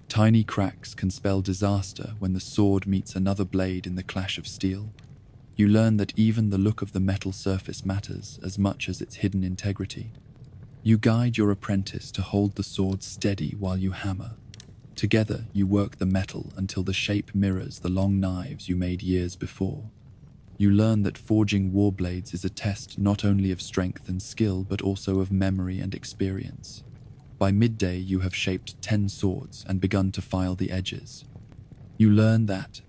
Tiny cracks can spell disaster when the sword meets another blade in the clash of steel. You learn that even the look of the metal surface matters as much as its hidden integrity. You guide your apprentice to hold the sword steady while you hammer. Together, you work the metal until the shape mirrors the long knives you made years before. You learn that forging war blades is a test not only of strength and skill, but also of memory and experience. By midday, you have shaped 10 swords and begun to file the edges. You learn that,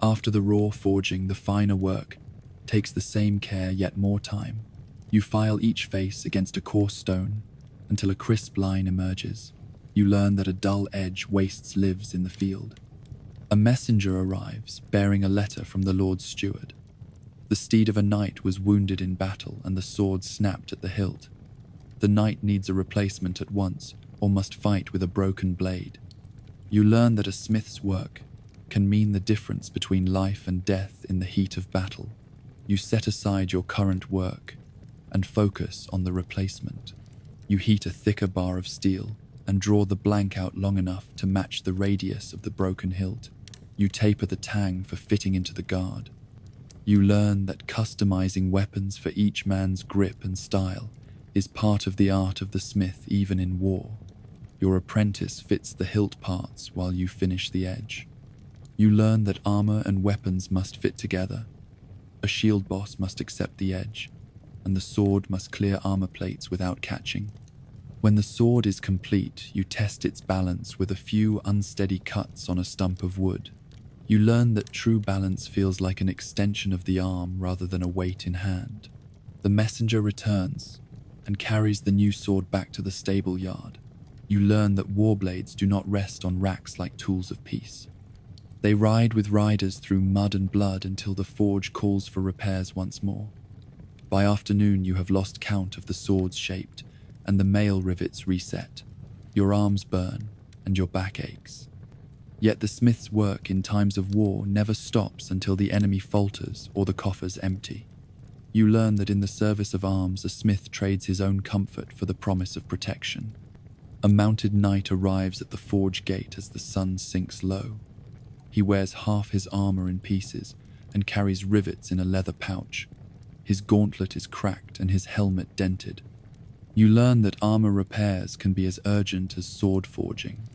after the raw forging, the finer work takes the same care yet more time. You file each face against a coarse stone until a crisp line emerges. You learn that a dull edge wastes lives in the field. A messenger arrives, bearing a letter from the Lord's steward. The steed of a knight was wounded in battle and the sword snapped at the hilt. The knight needs a replacement at once or must fight with a broken blade. You learn that a smith's work can mean the difference between life and death in the heat of battle. You set aside your current work and focus on the replacement. You heat a thicker bar of steel and draw the blank out long enough to match the radius of the broken hilt. You taper the tang for fitting into the guard. You learn that customizing weapons for each man's grip and style is part of the art of the smith even in war. Your apprentice fits the hilt parts while you finish the edge. You learn that armor and weapons must fit together. A shield boss must accept the edge, and the sword must clear armor plates without catching. When the sword is complete, you test its balance with a few unsteady cuts on a stump of wood. You learn that true balance feels like an extension of the arm rather than a weight in hand. The messenger returns and carries the new sword back to the stable yard. You learn that war blades do not rest on racks like tools of peace. They ride with riders through mud and blood until the forge calls for repairs once more. By afternoon, you have lost count of the swords shaped and the mail rivets reset. Your arms burn and your back aches. Yet the smith's work in times of war never stops until the enemy falters or the coffers empty. You learn that in the service of arms, a smith trades his own comfort for the promise of protection. A mounted knight arrives at the forge gate as the sun sinks low. He wears half his armor in pieces and carries rivets in a leather pouch. His gauntlet is cracked and his helmet dented. You learn that armor repairs can be as urgent as sword forging.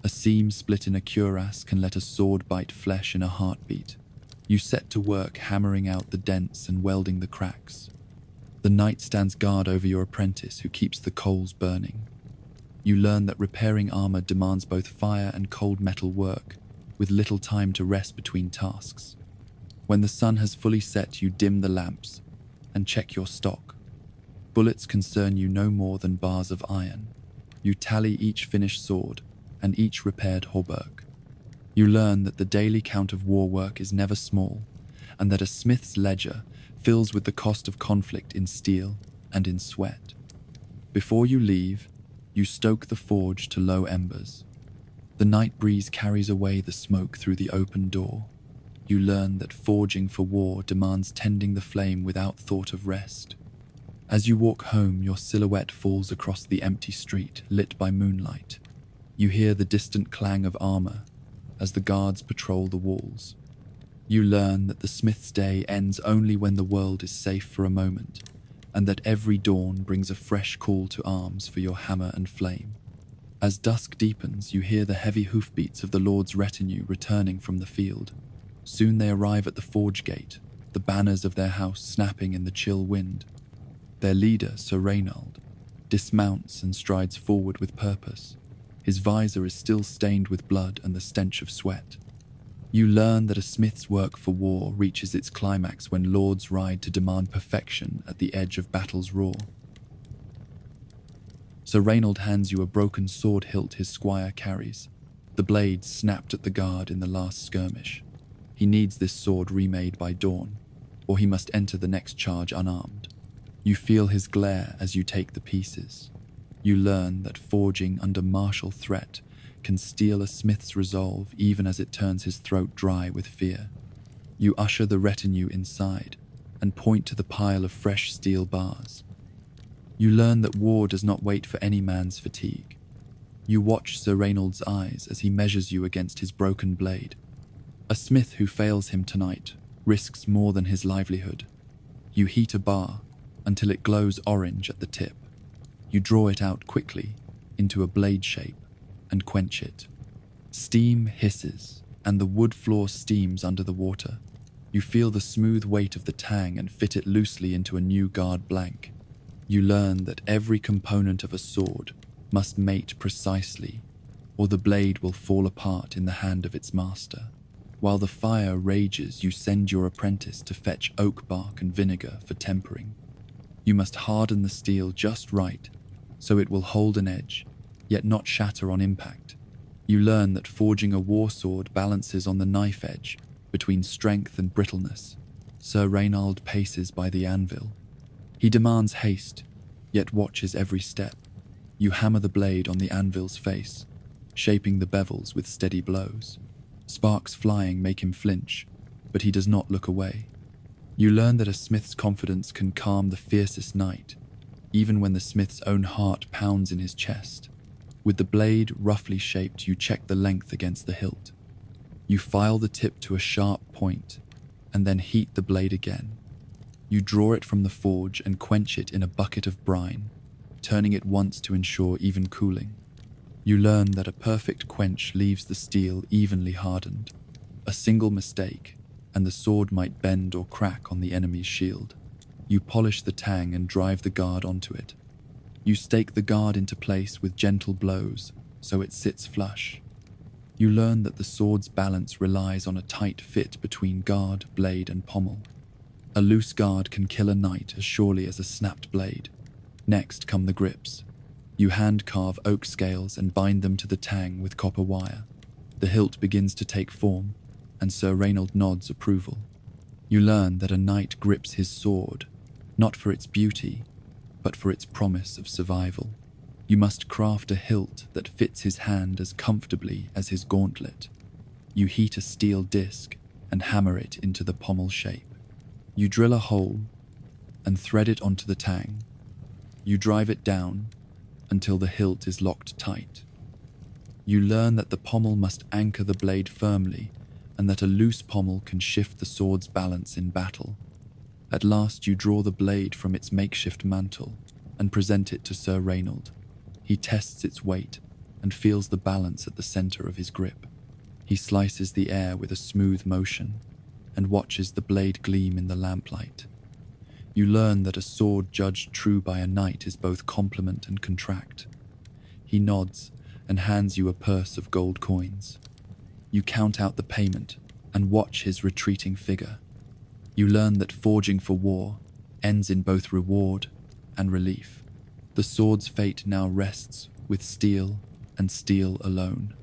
A seam split in a cuirass can let a sword bite flesh in a heartbeat. You set to work hammering out the dents and welding the cracks. The knight stands guard over your apprentice who keeps the coals burning. You learn that repairing armor demands both fire and cold metal work, with little time to rest between tasks. When the sun has fully set, you dim the lamps and check your stock. Bullets concern you no more than bars of iron. You tally each finished sword and each repaired hauberk. You learn that the daily count of war work is never small, and that a smith's ledger fills with the cost of conflict in steel and in sweat. Before you leave, you stoke the forge to low embers. The night breeze carries away the smoke through the open door. You learn that forging for war demands tending the flame without thought of rest. As you walk home, your silhouette falls across the empty street, lit by moonlight. You hear the distant clang of armor as the guards patrol the walls. You learn that the smith's day ends only when the world is safe for a moment, and that every dawn brings a fresh call to arms for your hammer and flame. As dusk deepens, you hear the heavy hoofbeats of the Lord's retinue returning from the field. Soon they arrive at the forge gate, the banners of their house snapping in the chill wind. Their leader, serene, dismounts and strides forward with purpose. His visor is still stained with blood and the stench of sweat. You learn that a smith's work for war reaches its climax when lords ride to demand perfection at the edge of battle's roar. Sir Reynold hands you a broken sword hilt his squire carries. The blade snapped at the guard in the last skirmish. He needs this sword remade by dawn. or he must enter the next charge unarmed. You feel his glare as you take the pieces. You learn that forging under martial threat can steal a smith's resolve even as it turns his throat dry with fear. You usher the retinue inside and point to the pile of fresh steel bars. You learn that war does not wait for any man's fatigue. You watch Sir Reynold's eyes as he measures you against his broken blade. A smith who fails him tonight risks more than his livelihood. You heat a bar until it glows orange at the tip. You draw it out quickly into a blade shape and quench it. Steam hisses and the wood floor steams under the water. You feel the smooth weight of the tang and fit it loosely into a new guard blank. You learn that every component of a sword must mate precisely, or the blade will fall apart in the hand of its master. While the fire rages, you send your apprentice to fetch oak bark and vinegar for tempering. You must harden the steel just right, so it will hold an edge, yet not shatter on impact. You learn that forging a war sword balances on the knife edge between strength and brittleness. Sir Reynold paces by the anvil. He demands haste, yet watches every step. You hammer the blade on the anvil's face, shaping the bevels with steady blows. Sparks flying make him flinch, but he does not look away. You learn that a smith's confidence can calm the fiercest knight, even when the smith's own heart pounds in his chest. With the blade roughly shaped, you check the length against the hilt. You file the tip to a sharp point, and then heat the blade again. You draw it from the forge and quench it in a bucket of brine, turning it once to ensure even cooling. You learn that a perfect quench leaves the steel evenly hardened. A single mistake, and the sword might bend or crack on the enemy's shield. You polish the tang and drive the guard onto it. You stake the guard into place with gentle blows, so it sits flush. You learn that the sword's balance relies on a tight fit between guard, blade, and pommel. A loose guard can kill a knight as surely as a snapped blade. Next come the grips. You hand carve oak scales and bind them to the tang with copper wire. The hilt begins to take form, and Sir Reynold nods approval. You learn that a knight grips his sword, not for its beauty, but for its promise of survival. You must craft a hilt that fits his hand as comfortably as his gauntlet. You heat a steel disc and hammer it into the pommel shape. You drill a hole and thread it onto the tang. You drive it down until the hilt is locked tight. You learn that the pommel must anchor the blade firmly and that a loose pommel can shift the sword's balance in battle. At last you draw the blade from its makeshift mantle and present it to Sir Reynold. He tests its weight and feels the balance at the center of his grip. He slices the air with a smooth motion and watches the blade gleam in the lamplight. You learn that a sword judged true by a knight is both compliment and contract. He nods and hands you a purse of gold coins. You count out the payment and watch his retreating figure. You learn that forging for war ends in both reward and relief. The sword's fate now rests with steel and steel alone.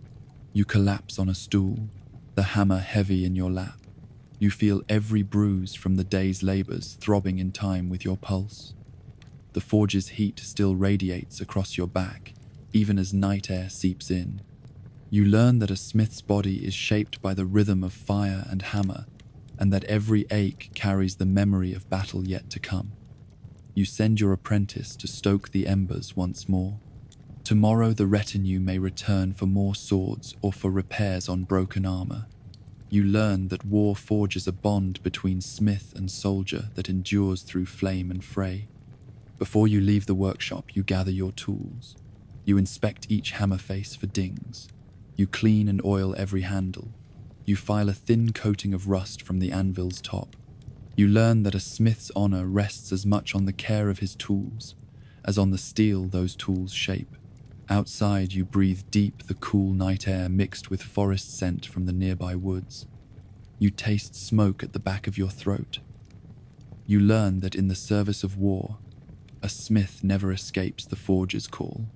You collapse on a stool, the hammer heavy in your lap. You feel every bruise from the day's labors throbbing in time with your pulse. The forge's heat still radiates across your back, even as night air seeps in. You learn that a smith's body is shaped by the rhythm of fire and hammer, and that every ache carries the memory of battle yet to come. You send your apprentice to stoke the embers once more. Tomorrow the retinue may return for more swords or for repairs on broken armor. You learn that war forges a bond between smith and soldier that endures through flame and fray. Before you leave the workshop, you gather your tools. You inspect each hammer face for dings. You clean and oil every handle. You file a thin coating of rust from the anvil's top. You learn that a smith's honor rests as much on the care of his tools as on the steel those tools shape. Outside, you breathe deep the cool night air mixed with forest scent from the nearby woods. You taste smoke at the back of your throat. You learn that in the service of war, a smith never escapes the forge's call.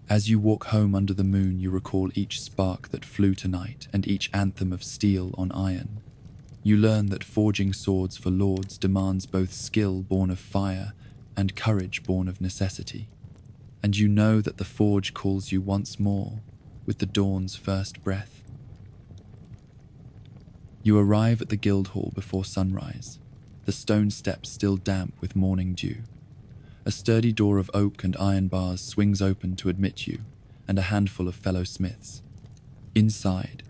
As you walk home under the moon, you recall each spark that flew tonight and each anthem of steel on iron. You learn that forging swords for lords demands both skill born of fire and courage born of necessity. And you know that the forge calls you once more with the dawn's first breath. You arrive at the guild hall before sunrise, the stone steps still damp with morning dew. A sturdy door of oak and iron bars swings open to admit you and a handful of fellow smiths. Inside,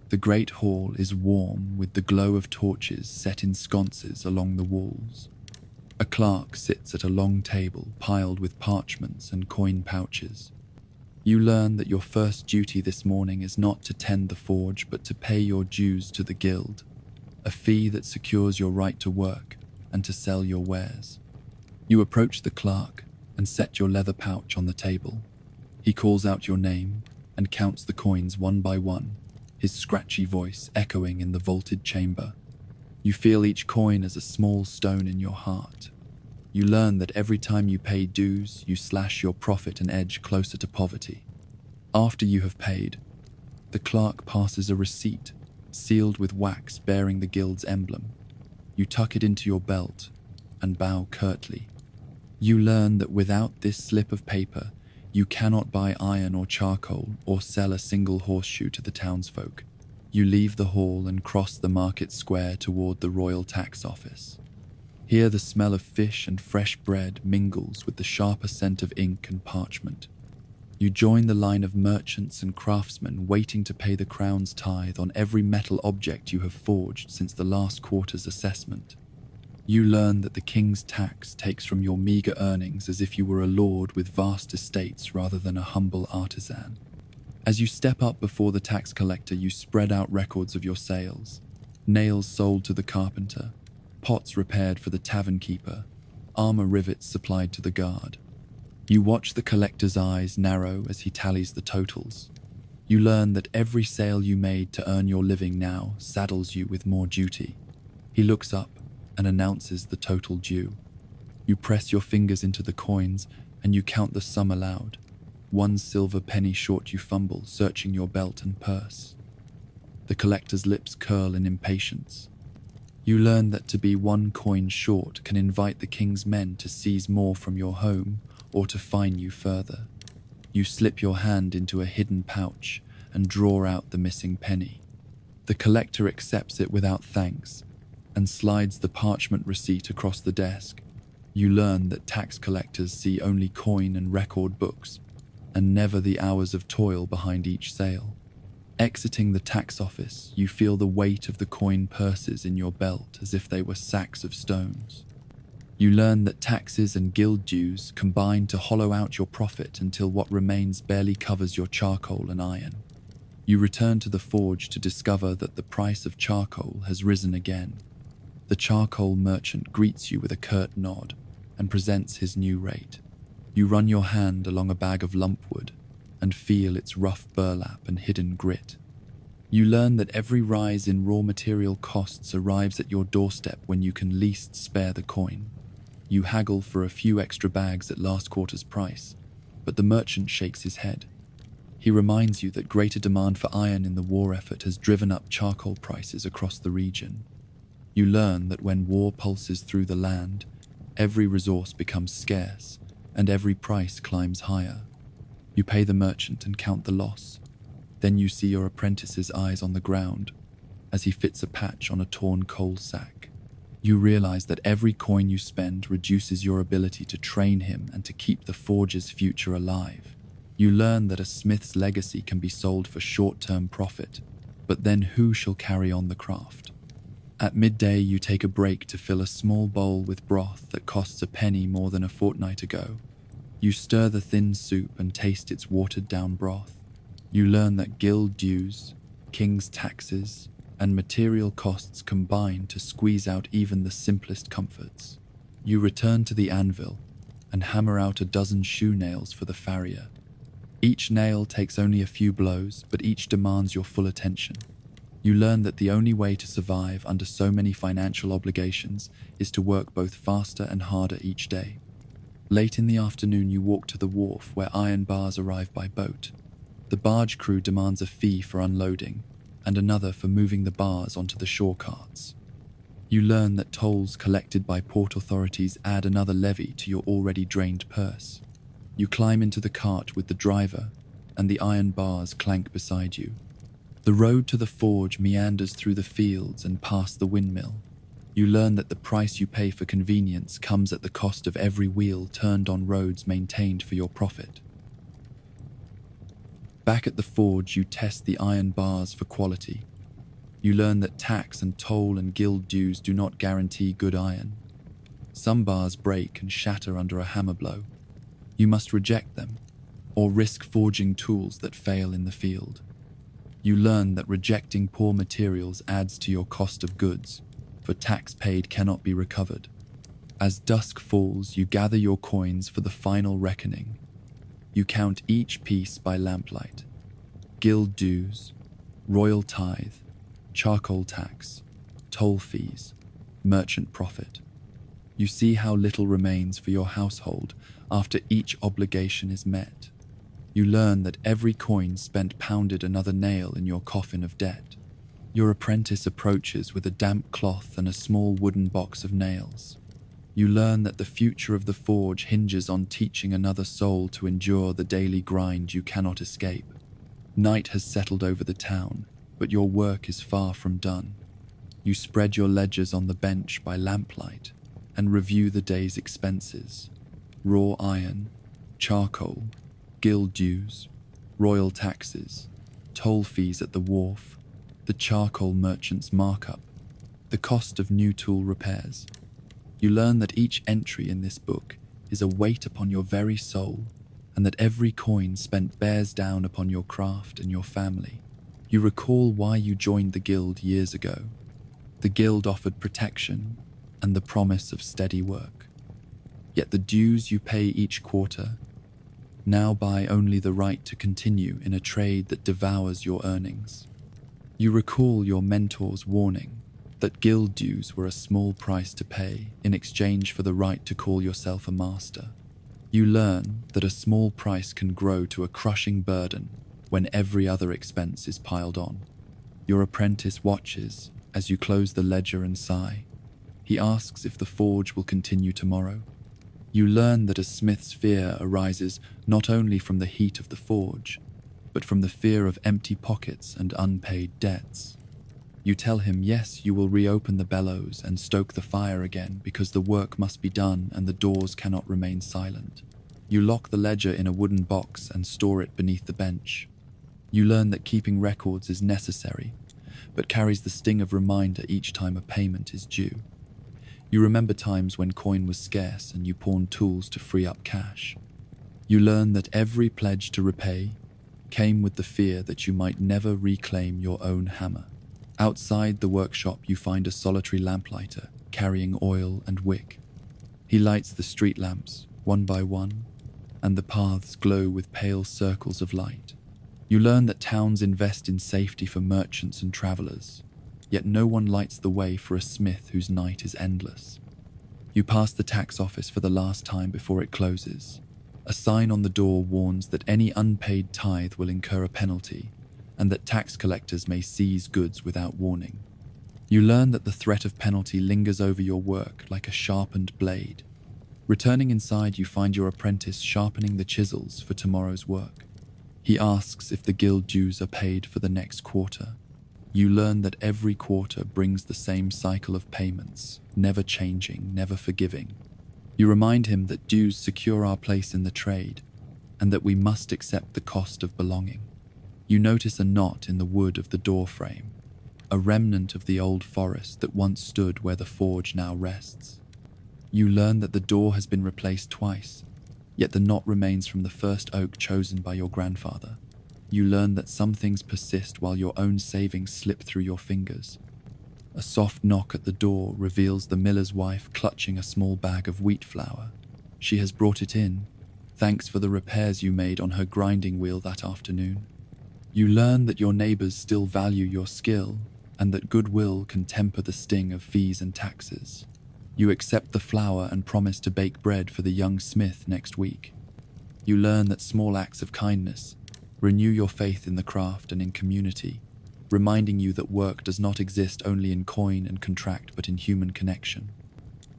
the great hall is warm with the glow of torches set in sconces along the walls. A clerk sits at a long table piled with parchments and coin pouches. You learn that your first duty this morning is not to tend the forge but to pay your dues to the guild, a fee that secures your right to work and to sell your wares. You approach the clerk and set your leather pouch on the table. He calls out your name and counts the coins one by one, his scratchy voice echoing in the vaulted chamber. You feel each coin as a small stone in your heart. You learn that every time you pay dues, you slash your profit an edge closer to poverty. After you have paid, the clerk passes a receipt sealed with wax bearing the guild's emblem. You tuck it into your belt and bow curtly. You learn that without this slip of paper, you cannot buy iron or charcoal or sell a single horseshoe to the townsfolk. You leave the hall and cross the market square toward the royal tax office. Here the smell of fish and fresh bread mingles with the sharper scent of ink and parchment. You join the line of merchants and craftsmen waiting to pay the crown's tithe on every metal object you have forged since the last quarter's assessment. You learn that the king's tax takes from your meager earnings as if you were a lord with vast estates rather than a humble artisan. As you step up before the tax collector, you spread out records of your sales: nails sold to the carpenter, pots repaired for the tavern keeper, armor rivets supplied to the guard. You watch the collector's eyes narrow as he tallies the totals. You learn that every sale you made to earn your living now saddles you with more duty. He looks up and announces the total due. You press your fingers into the coins and you count the sum aloud. 1 silver penny short you fumble, searching your belt and purse. The collector's lips curl in impatience. You learn that to be 1 coin short can invite the king's men to seize more from your home or to fine you further. You slip your hand into a hidden pouch and draw out the missing penny. The collector accepts it without thanks and slides the parchment receipt across the desk. You learn that tax collectors see only coin and record books, and never the hours of toil behind each sale. Exiting the tax office, you feel the weight of the coin purses in your belt as if they were sacks of stones. You learn that taxes and guild dues combine to hollow out your profit until what remains barely covers your charcoal and iron. You return to the forge to discover that the price of charcoal has risen again. The charcoal merchant greets you with a curt nod and presents his new rate. You run your hand along a bag of lumpwood and feel its rough burlap and hidden grit. You learn that every rise in raw material costs arrives at your doorstep when you can least spare the coin. You haggle for a few extra bags at last quarter's price, but the merchant shakes his head. He reminds you that greater demand for iron in the war effort has driven up charcoal prices across the region. You learn that when war pulses through the land, every resource becomes scarce and every price climbs higher. You pay the merchant and count the loss. Then you see your apprentice's eyes on the ground as he fits a patch on a torn coal sack. You realize that every coin you spend reduces your ability to train him and to keep the forge's future alive. You learn that a smith's legacy can be sold for short-term profit, but then who shall carry on the craft? At midday, you take a break to fill a small bowl with broth that costs a penny more than a fortnight ago. You stir the thin soup and taste its watered-down broth. You learn that guild dues, king's taxes, and material costs combine to squeeze out even the simplest comforts. You return to the anvil and hammer out a dozen shoe nails for the farrier. Each nail takes only a few blows, but each demands your full attention. You learn that the only way to survive under so many financial obligations is to work both faster and harder each day. Late in the afternoon, you walk to the wharf where iron bars arrive by boat. The barge crew demands a fee for unloading, and another for moving the bars onto the shore carts. You learn that tolls collected by port authorities add another levy to your already drained purse. You climb into the cart with the driver, and the iron bars clank beside you. The road to the forge meanders through the fields and past the windmill. You learn that the price you pay for convenience comes at the cost of every wheel turned on roads maintained for your profit. Back at the forge, you test the iron bars for quality. You learn that tax and toll and guild dues do not guarantee good iron. Some bars break and shatter under a hammer blow. You must reject them, or risk forging tools that fail in the field. You learn that rejecting poor materials adds to your cost of goods, for tax paid cannot be recovered. As dusk falls, you gather your coins for the final reckoning. You count each piece by lamplight. Guild dues, royal tithe, charcoal tax, toll fees, merchant profit. You see how little remains for your household after each obligation is met. You learn that every coin spent pounded another nail in your coffin of debt. Your apprentice approaches with a damp cloth and a small wooden box of nails. You learn that the future of the forge hinges on teaching another soul to endure the daily grind you cannot escape. Night has settled over the town, but your work is far from done. You spread your ledgers on the bench by lamplight and review the day's expenses. Raw iron, charcoal, guild dues, royal taxes, toll fees at the wharf, the charcoal merchant's markup, the cost of new tool repairs. You learn that each entry in this book is a weight upon your very soul, and that every coin spent bears down upon your craft and your family. You recall why you joined the guild years ago. The guild offered protection and the promise of steady work. Yet the dues you pay each quarter now buy only the right to continue in a trade that devours your earnings. You recall your mentor's warning that guild dues were a small price to pay in exchange for the right to call yourself a master. You learn that a small price can grow to a crushing burden when every other expense is piled on. Your apprentice watches as you close the ledger and sigh. He asks if the forge will continue tomorrow. You learn that a smith's fear arises not only from the heat of the forge, but from the fear of empty pockets and unpaid debts. You tell him yes, you will reopen the bellows and stoke the fire again because the work must be done and the doors cannot remain silent. You lock the ledger in a wooden box and store it beneath the bench. You learn that keeping records is necessary, but carries the sting of reminder each time a payment is due. You remember times when coin was scarce and you pawned tools to free up cash. You learn that every pledge to repay came with the fear that you might never reclaim your own hammer. Outside the workshop, you find a solitary lamplighter carrying oil and wick. He lights the street lamps, one by one, and the paths glow with pale circles of light. You learn that towns invest in safety for merchants and travelers, yet no one lights the way for a smith whose night is endless. You pass the tax office for the last time before it closes. A sign on the door warns that any unpaid tithe will incur a penalty, and that tax collectors may seize goods without warning. You learn that the threat of penalty lingers over your work like a sharpened blade. Returning inside, you find your apprentice sharpening the chisels for tomorrow's work. He asks if the guild dues are paid for the next quarter. You learn that every quarter brings the same cycle of payments, never changing, never forgiving. You remind him that dues secure our place in the trade, and that we must accept the cost of belonging. You notice a knot in the wood of the door frame, a remnant of the old forest that once stood where the forge now rests. You learn that the door has been replaced twice, yet the knot remains from the first oak chosen by your grandfather. You learn that some things persist while your own savings slip through your fingers. A soft knock at the door reveals the miller's wife clutching a small bag of wheat flour. She has brought it in, thanks for the repairs you made on her grinding wheel that afternoon. You learn that your neighbors still value your skill, and that goodwill can temper the sting of fees and taxes. You accept the flour and promise to bake bread for the young smith next week. You learn that small acts of kindness renew your faith in the craft and in community, reminding you that work does not exist only in coin and contract but in human connection.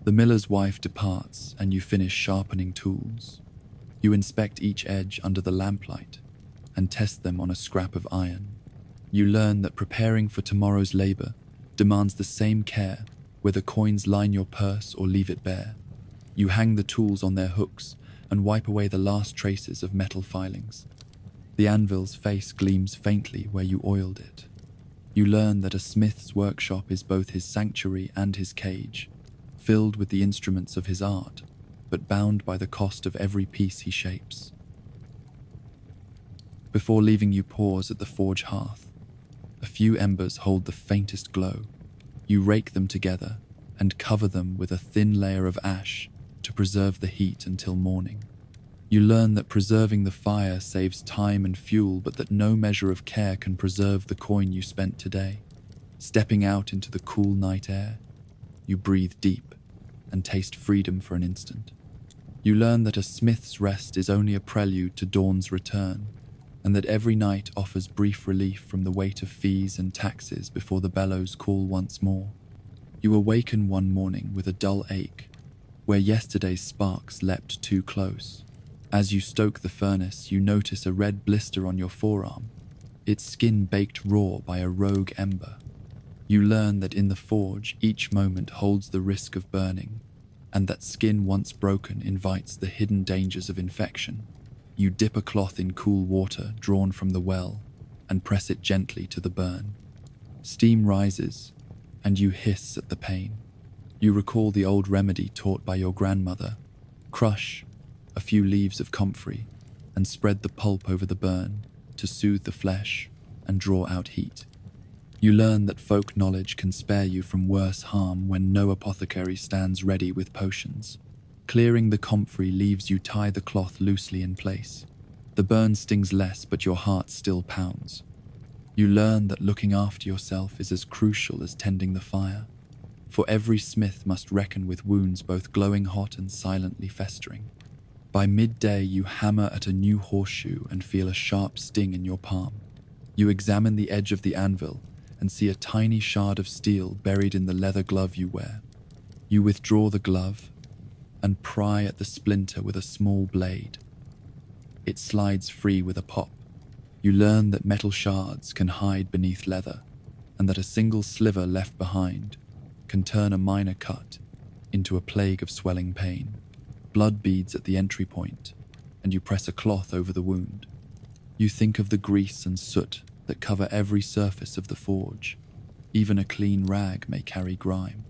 The miller's wife departs, and you finish sharpening tools. You inspect each edge under the lamplight and test them on a scrap of iron. You learn that preparing for tomorrow's labor demands the same care whether coins line your purse or leave it bare. You hang the tools on their hooks and wipe away the last traces of metal filings. The anvil's face gleams faintly where you oiled it. You learn that a smith's workshop is both his sanctuary and his cage, filled with the instruments of his art, but bound by the cost of every piece he shapes. Before leaving, you pause at the forge hearth. A few embers hold the faintest glow. You rake them together and cover them with a thin layer of ash to preserve the heat until morning. You learn that preserving the fire saves time and fuel, but that no measure of care can preserve the coin you spent today. Stepping out into the cool night air, you breathe deep and taste freedom for an instant. You learn that a smith's rest is only a prelude to dawn's return, and that every night offers brief relief from the weight of fees and taxes before the bellows call once more. You awaken one morning with a dull ache, where yesterday's sparks leapt too close. As you stoke the furnace, you notice a red blister on your forearm, its skin baked raw by a rogue ember. You learn that in the forge, each moment holds the risk of burning, and that skin once broken invites the hidden dangers of infection. You dip a cloth in cool water drawn from the well and press it gently to the burn. Steam rises, and you hiss at the pain. You recall the old remedy taught by your grandmother. Crush a few leaves of comfrey and spread the pulp over the burn to soothe the flesh and draw out heat. You learn that folk knowledge can spare you from worse harm when no apothecary stands ready with potions. Clearing the comfrey leaves you tie the cloth loosely in place. The burn stings less, but your heart still pounds. You learn that looking after yourself is as crucial as tending the fire, for every smith must reckon with wounds both glowing hot and silently festering. By midday, you hammer at a new horseshoe and feel a sharp sting in your palm. You examine the edge of the anvil and see a tiny shard of steel buried in the leather glove you wear. You withdraw the glove and pry at the splinter with a small blade. It slides free with a pop. You learn that metal shards can hide beneath leather, and that a single sliver left behind can turn a minor cut into a plague of swelling pain. Blood beads at the entry point, and you press a cloth over the wound. You think of the grease and soot that cover every surface of the forge. Even a clean rag may carry grime.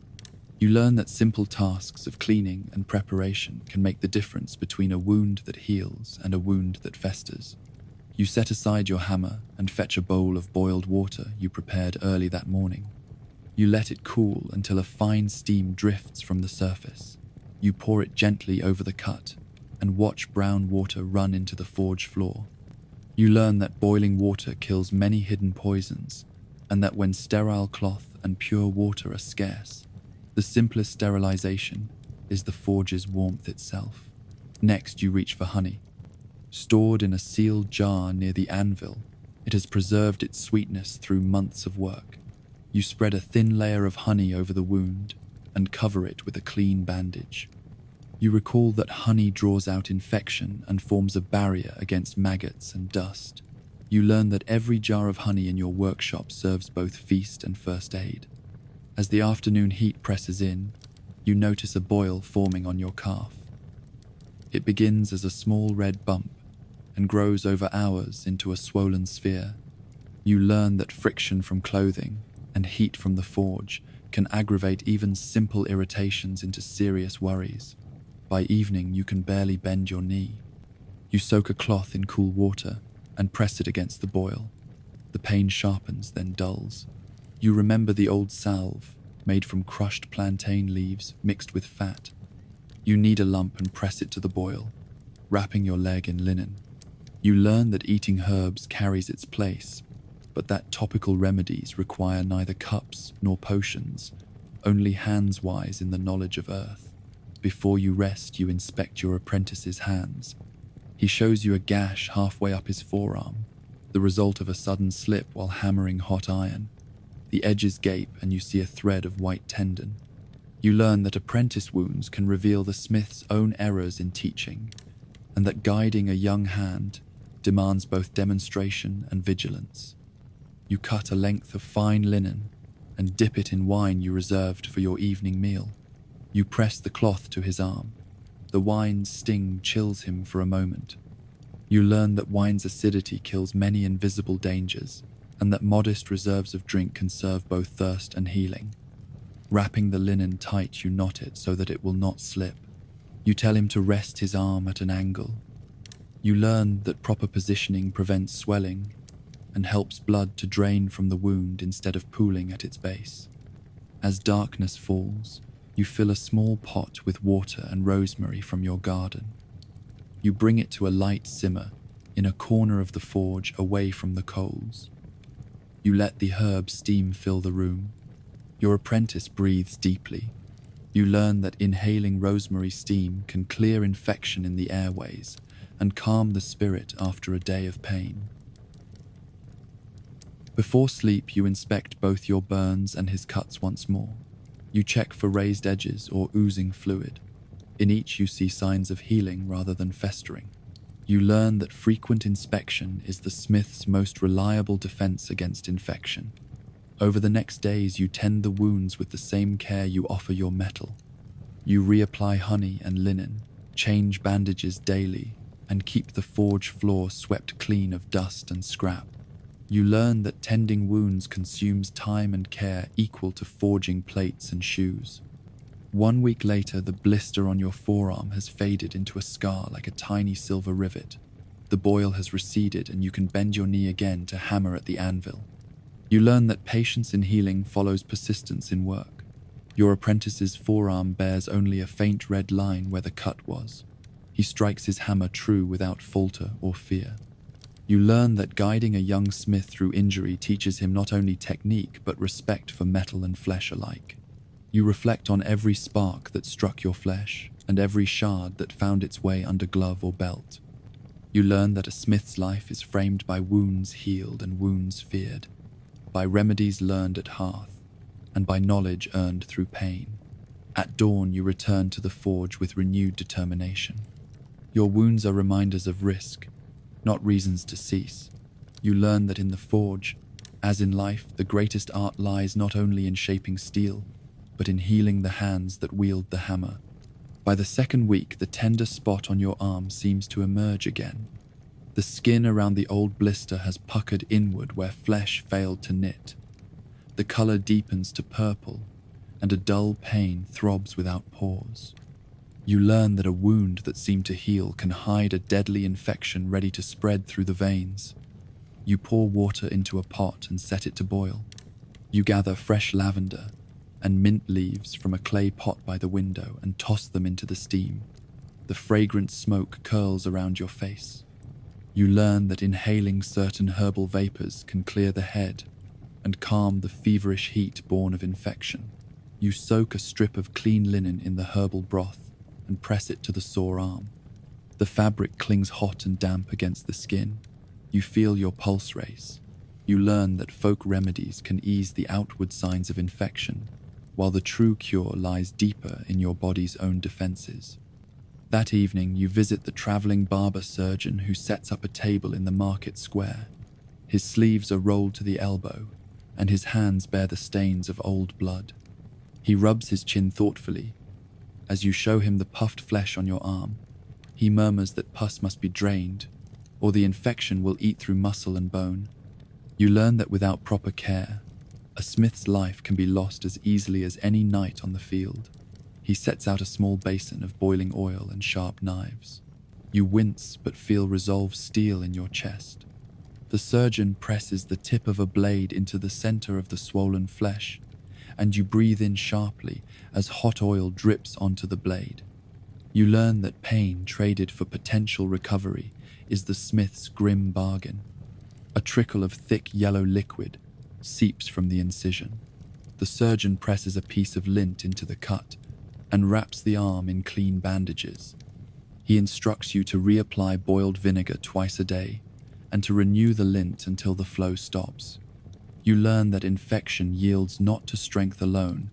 You learn that simple tasks of cleaning and preparation can make the difference between a wound that heals and a wound that festers. You set aside your hammer and fetch a bowl of boiled water you prepared early that morning. You let it cool until a fine steam drifts from the surface. You pour it gently over the cut and watch brown water run into the forge floor. You learn that boiling water kills many hidden poisons, and that when sterile cloth and pure water are scarce, the simplest sterilization is the forge's warmth itself. Next, you reach for honey. Stored in a sealed jar near the anvil, it has preserved its sweetness through months of work. You spread a thin layer of honey over the wound and cover it with a clean bandage. You recall that honey draws out infection and forms a barrier against maggots and dust. You learn that every jar of honey in your workshop serves both feast and first aid. As the afternoon heat presses in, you notice a boil forming on your calf. It begins as a small red bump and grows over hours into a swollen sphere. You learn that friction from clothing and heat from the forge can aggravate even simple irritations into serious worries. By evening, you can barely bend your knee. You soak a cloth in cool water and press it against the boil. The pain sharpens, then dulls. You remember the old salve, made from crushed plantain leaves mixed with fat. You knead a lump and press it to the boil, wrapping your leg in linen. You learn that eating herbs carries its place, but that topical remedies require neither cups nor potions, only hands wise in the knowledge of earth. Before you rest, you inspect your apprentice's hands. He shows you a gash halfway up his forearm, the result of a sudden slip while hammering hot iron. The edges gape and you see a thread of white tendon. You learn that apprentice wounds can reveal the smith's own errors in teaching, and that guiding a young hand demands both demonstration and vigilance. You cut a length of fine linen and dip it in wine you reserved for your evening meal. You press the cloth to his arm. The wine's sting chills him for a moment. You learn that wine's acidity kills many invisible dangers, and that modest reserves of drink can serve both thirst and healing. Wrapping the linen tight, you knot it so that it will not slip. You tell him to rest his arm at an angle. You learn that proper positioning prevents swelling and helps blood to drain from the wound instead of pooling at its base. As darkness falls, you fill a small pot with water and rosemary from your garden. You bring it to a light simmer in a corner of the forge away from the coals. You let the herb steam fill the room. Your apprentice breathes deeply. You learn that inhaling rosemary steam can clear infection in the airways and calm the spirit after a day of pain. Before sleep, you inspect both your burns and his cuts once more. You check for raised edges or oozing fluid. In each, you see signs of healing rather than festering. You learn that frequent inspection is the smith's most reliable defense against infection. Over the next days, you tend the wounds with the same care you offer your metal. You reapply honey and linen, change bandages daily, and keep the forge floor swept clean of dust and scrap. You learn that tending wounds consumes time and care equal to forging plates and shoes. 1 week later, the blister on your forearm has faded into a scar like a tiny silver rivet. The boil has receded and you can bend your knee again to hammer at the anvil. You learn that patience in healing follows persistence in work. Your apprentice's forearm bears only a faint red line where the cut was. He strikes his hammer true without falter or fear. You learn that guiding a young smith through injury teaches him not only technique but respect for metal and flesh alike. You reflect on every spark that struck your flesh and every shard that found its way under glove or belt. You learn that a smith's life is framed by wounds healed and wounds feared, by remedies learned at hearth, and by knowledge earned through pain. At dawn, you return to the forge with renewed determination. Your wounds are reminders of risk, not reasons to cease. You learn that in the forge, as in life, the greatest art lies not only in shaping steel, but in healing the hands that wield the hammer. By the second week, the tender spot on your arm seems to emerge again. The skin around the old blister has puckered inward where flesh failed to knit. The color deepens to purple, and a dull pain throbs without pause. You learn that a wound that seemed to heal can hide a deadly infection ready to spread through the veins. You pour water into a pot and set it to boil. You gather fresh lavender and mint leaves from a clay pot by the window and toss them into the steam. The fragrant smoke curls around your face. You learn that inhaling certain herbal vapors can clear the head and calm the feverish heat born of infection. You soak a strip of clean linen in the herbal broth and press it to the sore arm. The fabric clings hot and damp against the skin. You feel your pulse race. You learn that folk remedies can ease the outward signs of infection, while the true cure lies deeper in your body's own defenses. That evening, you visit the traveling barber surgeon who sets up a table in the market square. His sleeves are rolled to the elbow, and his hands bear the stains of old blood. He rubs his chin thoughtfully. As you show him the puffed flesh on your arm, he murmurs that pus must be drained, or the infection will eat through muscle and bone. You learn that without proper care, a smith's life can be lost as easily as any knight on the field. He sets out a small basin of boiling oil and sharp knives. You wince but feel resolve steel in your chest. The surgeon presses the tip of a blade into the center of the swollen flesh, and you breathe in sharply as hot oil drips onto the blade. You learn that pain traded for potential recovery is the smith's grim bargain. A trickle of thick yellow liquid seeps from the incision. The surgeon presses a piece of lint into the cut and wraps the arm in clean bandages. He instructs you to reapply boiled vinegar twice a day and to renew the lint until the flow stops. You learn that infection yields not to strength alone,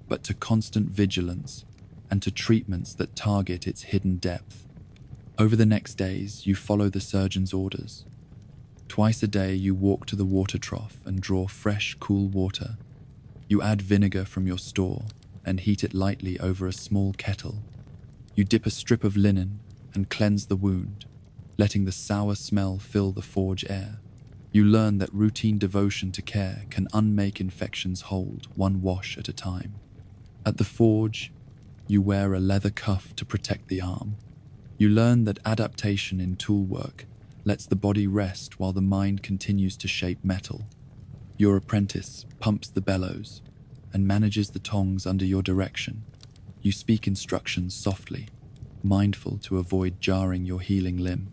but to constant vigilance and to treatments that target its hidden depth. Over the next days, you follow the surgeon's orders. Twice a day, you walk to the water trough and draw fresh, cool water. You add vinegar from your store and heat it lightly over a small kettle. You dip a strip of linen and cleanse the wound, letting the sour smell fill the forge air. You learn that routine devotion to care can unmake infections hold, one wash at a time. At the forge, you wear a leather cuff to protect the arm. You learn that adaptation in tool work lets the body rest while the mind continues to shape metal. Your apprentice pumps the bellows and manages the tongs under your direction. You speak instructions softly, mindful to avoid jarring your healing limb.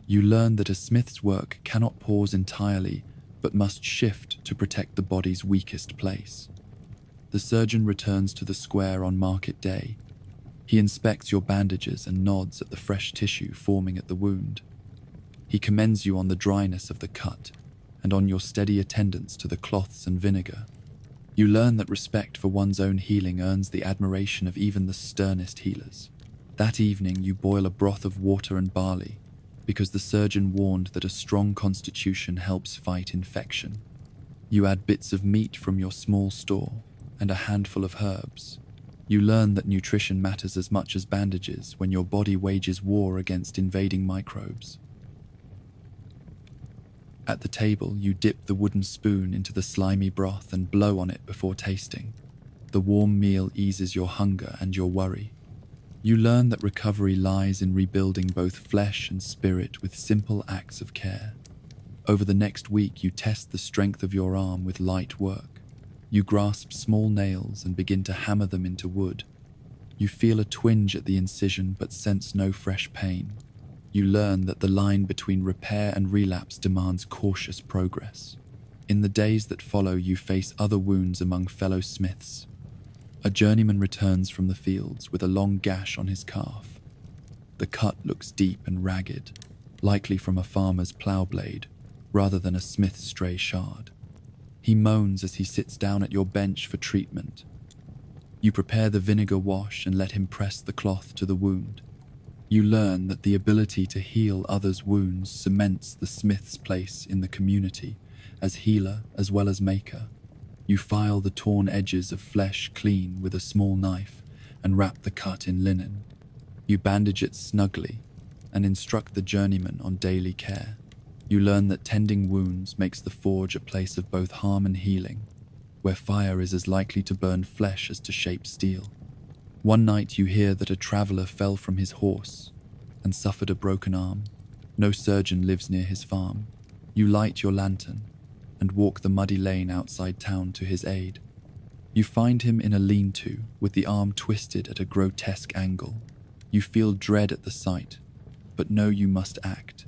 You learn that a smith's work cannot pause entirely, but must shift to protect the body's weakest place. The surgeon returns to the square on market day. He inspects your bandages and nods at the fresh tissue forming at the wound. He commends you on the dryness of the cut and on your steady attendance to the cloths and vinegar. You learn that respect for one's own healing earns the admiration of even the sternest healers. That evening, you boil a broth of water and barley, because the surgeon warned that a strong constitution helps fight infection. You add bits of meat from your small store and a handful of herbs. You learn that nutrition matters as much as bandages when your body wages war against invading microbes. At the table, you dip the wooden spoon into the slimy broth and blow on it before tasting. The warm meal eases your hunger and your worry. You learn that recovery lies in rebuilding both flesh and spirit with simple acts of care. Over the next week, you test the strength of your arm with light work. You grasp small nails and begin to hammer them into wood. You feel a twinge at the incision but sense no fresh pain. You learn that the line between repair and relapse demands cautious progress. In the days that follow, you face other wounds among fellow smiths. A journeyman returns from the fields with a long gash on his calf. The cut looks deep and ragged, likely from a farmer's plough blade rather than a smith's stray shard. He moans as he sits down at your bench for treatment. You prepare the vinegar wash and let him press the cloth to the wound. You learn that the ability to heal others' wounds cements the smith's place in the community as healer as well as maker. You file the torn edges of flesh clean with a small knife and wrap the cut in linen. You bandage it snugly and instruct the journeyman on daily care. You learn that tending wounds makes the forge a place of both harm and healing, where fire is as likely to burn flesh as to shape steel. One night you hear that a traveler fell from his horse and suffered a broken arm. No surgeon lives near his farm. You light your lantern and walk the muddy lane outside town to his aid. You find him in a lean-to with the arm twisted at a grotesque angle. You feel dread at the sight, but know you must act.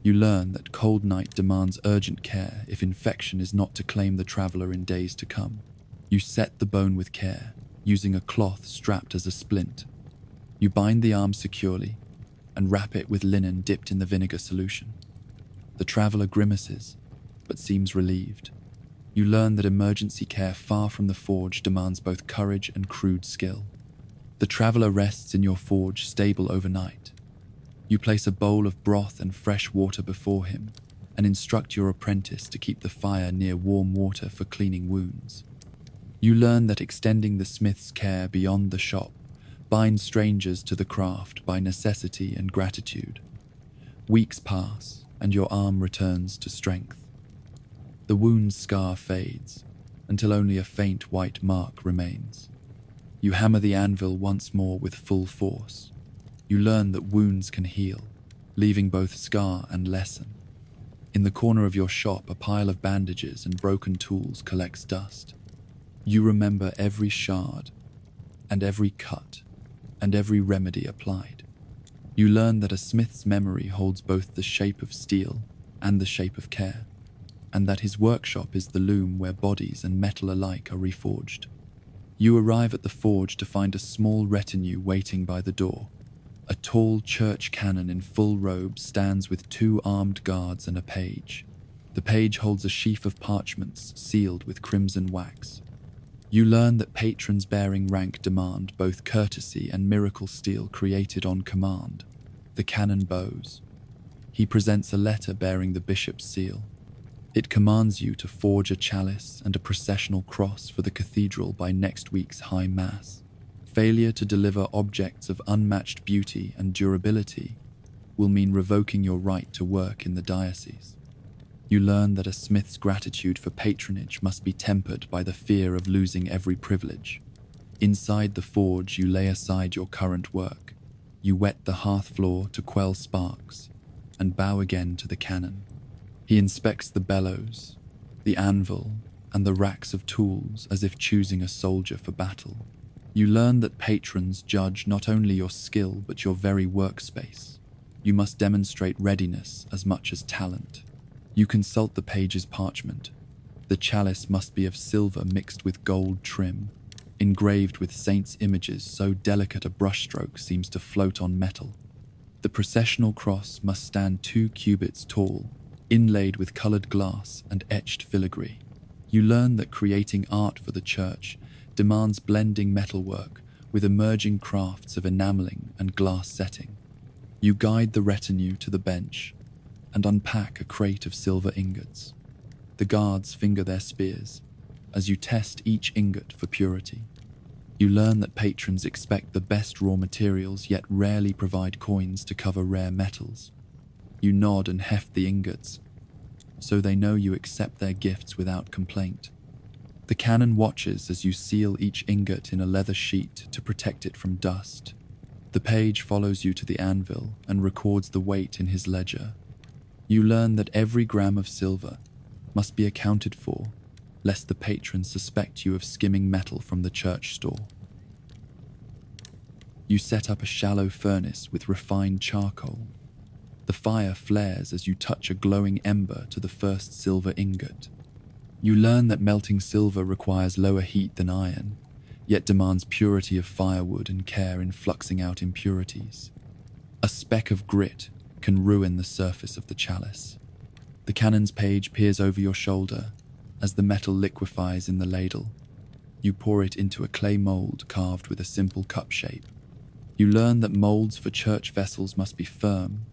You learn that cold night demands urgent care if infection is not to claim the traveler in days to come. You set the bone with care, using a cloth strapped as a splint. You bind the arm securely and wrap it with linen dipped in the vinegar solution. The traveler grimaces, but seems relieved. You learn that emergency care far from the forge demands both courage and crude skill. The traveler rests in your forge stable overnight. You place a bowl of broth and fresh water before him and instruct your apprentice to keep the fire near warm water for cleaning wounds. You learn that extending the smith's care beyond the shop binds strangers to the craft by necessity and gratitude. Weeks pass and your arm returns to strength. The wound's scar fades until only a faint white mark remains. You hammer the anvil once more with full force. You learn that wounds can heal, leaving both scar and lesson. In the corner of your shop, a pile of bandages and broken tools collects dust. You remember every shard, and every cut, and every remedy applied. You learn that a smith's memory holds both the shape of steel and the shape of care, and that his workshop is the loom where bodies and metal alike are reforged. You arrive at the forge to find a small retinue waiting by the door. A tall church canon in full robe stands with 2 armed guards and a page. The page holds a sheaf of parchments sealed with crimson wax. You learn that patrons bearing rank demand both courtesy and miracle steel created on command. The canon bows. He presents a letter bearing the bishop's seal. It commands you to forge a chalice and a processional cross for the cathedral by next week's high mass. Failure to deliver objects of unmatched beauty and durability will mean revoking your right to work in the diocese. You learn that a smith's gratitude for patronage must be tempered by the fear of losing every privilege. Inside the forge, you lay aside your current work. You wet the hearth floor to quell sparks and bow again to the canon. He inspects the bellows, the anvil, and the racks of tools as if choosing a soldier for battle. You learn that patrons judge not only your skill but your very workspace. You must demonstrate readiness as much as talent. You consult the page's parchment. The chalice must be of silver mixed with gold trim, engraved with saints' images so delicate a brushstroke seems to float on metal. The processional cross must stand 2 cubits tall, inlaid with colored glass and etched filigree. You learn that creating art for the church demands blending metalwork with emerging crafts of enameling and glass setting. You guide the retinue to the bench and unpack a crate of silver ingots. The guards finger their spears as you test each ingot for purity. You learn that patrons expect the best raw materials yet rarely provide coins to cover rare metals. You nod and heft the ingots, so they know you accept their gifts without complaint. The canon watches as you seal each ingot in a leather sheet to protect it from dust. The page follows you to the anvil and records the weight in his ledger. You learn that every gram of silver must be accounted for, lest the patrons suspect you of skimming metal from the church store. You set up a shallow furnace with refined charcoal. The fire flares as you touch a glowing ember to the first silver ingot. You learn that melting silver requires lower heat than iron, yet demands purity of firewood and care in fluxing out impurities. A speck of grit can ruin the surface of the chalice. The canon's page peers over your shoulder as the metal liquefies in the ladle. You pour it into a clay mold carved with a simple cup shape. You learn that molds for church vessels must be firm